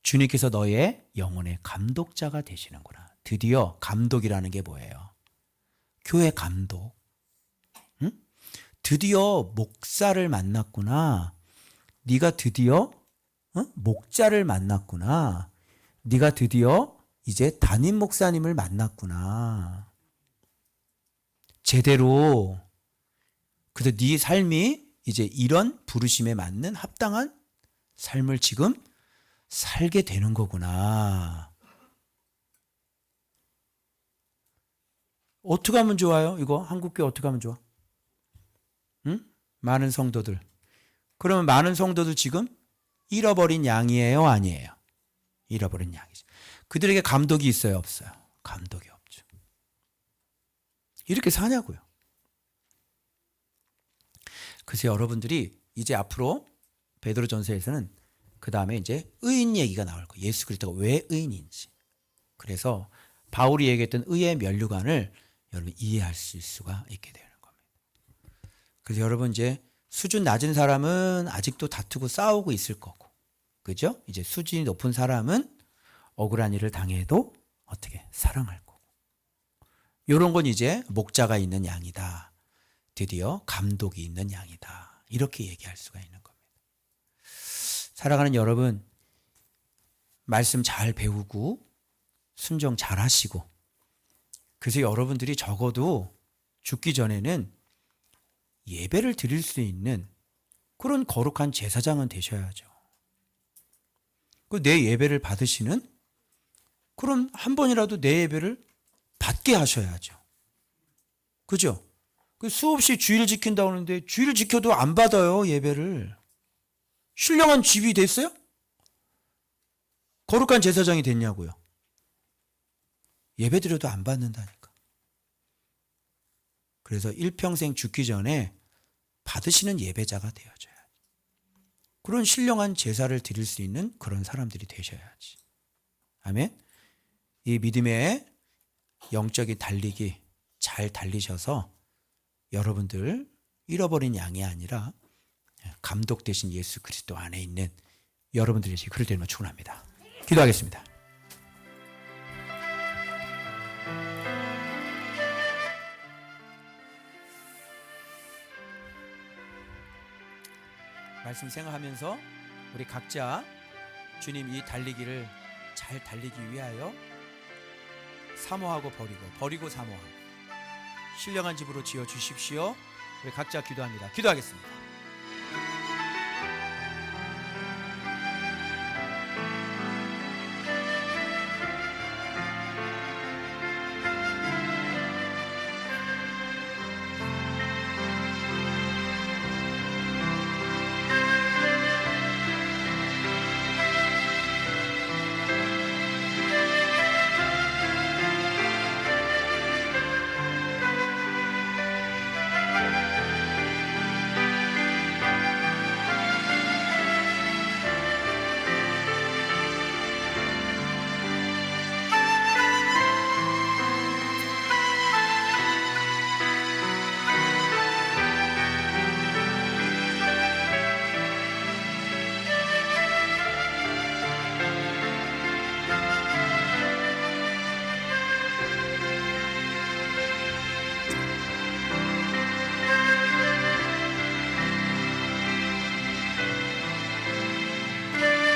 주님께서 너의 영혼의 감독자가 되시는구나. 드디어 감독이라는 게 뭐예요? 교회 감독. 응? 드디어 목사를 만났구나. 네가 드디어 목자를 만났구나. 네가 드디어 이제 담임 목사님을 만났구나. 제대로. 그래서 네 삶이 이제 이런 부르심에 맞는 합당한 삶을 지금 살게 되는 거구나. 어떻게 하면 좋아요? 이거 한국교회 어떻게 하면 좋아? 응? 많은 성도들. 그러면 많은 성도들 지금 잃어버린 양이에요? 아니에요? 잃어버린 양이죠. 그들에게 감독이 있어요? 없어요? 감독이 없죠. 이렇게 사냐고요. 그래서 여러분들이 이제 앞으로 베드로전서에서는 그 다음에 이제 의인 얘기가 나올 거예요. 예수 그리스도가 왜 의인인지. 그래서 바울이 얘기했던 의의 면류관을 여러분 이해할 수가 있게 되는 겁니다. 그래서 여러분 이제 수준 낮은 사람은 아직도 다투고 싸우고 있을 거고, 그죠? 이제 수준이 높은 사람은 억울한 일을 당해도 어떻게 사랑할 거고. 이런 건 이제 목자가 있는 양이다. 드디어 감독이 있는 양이다. 이렇게 얘기할 수가 있는 겁니다. 살아가는 여러분, 말씀 잘 배우고 순종 잘 하시고, 그래서 여러분들이 적어도 죽기 전에는 예배를 드릴 수 있는 그런 거룩한 제사장은 되셔야죠. 내 예배를 받으시는, 그럼 한 번이라도 내 예배를 받게 하셔야죠. 그죠? 수없이 주일 지킨다고 하는데 주일 지켜도 안 받아요, 예배를. 신령한 집이 됐어요? 거룩한 제사장이 됐냐고요. 예배드려도 안 받는다니까. 그래서 일평생 죽기 전에 받으시는 예배자가 되어져야 돼. 그런 신령한 제사를 드릴 수 있는 그런 사람들이 되셔야지. 아멘. 이 믿음의 영적인 달리기 잘 달리셔서 여러분들 잃어버린 양이 아니라 감독 되신 예수 그리스도 안에 있는 여러분들이 그럴 때는 축원합니다. 기도하겠습니다. 말씀 생각하면서 우리 각자 주님 이 달리기를 잘 달리기 위하여 사모하고 버리고 사모하고 신령한 집으로 지어 주십시오. 우리 각자 기도합니다. 기도하겠습니다.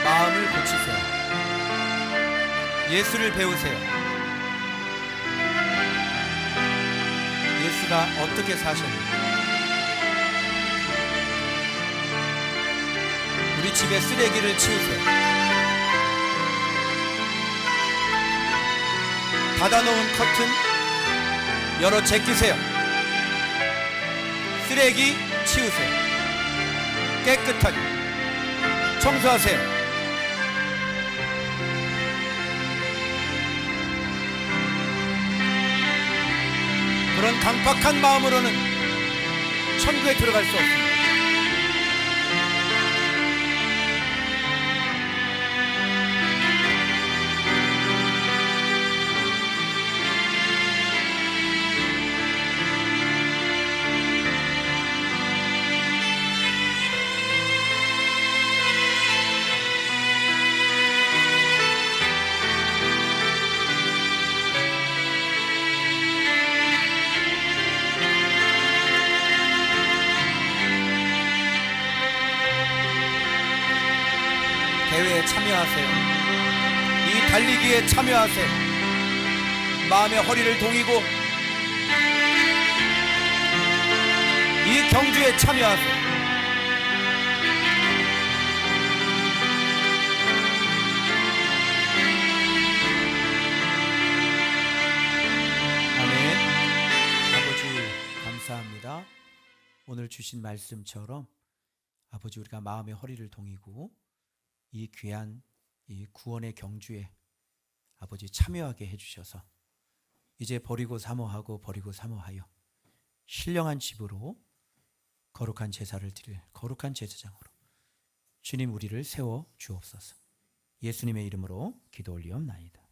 마음을 고치세요. 예수를 배우세요. 예수가 어떻게 사셨는지. 우리 집의 쓰레기를 치우세요. 닫아놓은 커튼 열어 제끼세요. 쓰레기 치우세요. 깨끗하게 청소하세요. 그런 강팍한 마음으로는 천국에 들어갈 수 없습니다. 대회에 참여하세요. 이 달리기에 참여하세요. 마음의 허리를 동이고 이 경주에 참여하세요. 아멘. 아버지 감사합니다. 오늘 주신 말씀처럼 아버지 우리가 마음의 허리를 동이고 이 귀한 이 구원의 경주에 아버지 참여하게 해주셔서 이제 버리고 사모하고 버리고 사모하여 신령한 집으로 거룩한 제사를 드릴 거룩한 제사장으로 주님 우리를 세워 주옵소서. 예수님의 이름으로 기도 올리옵나이다.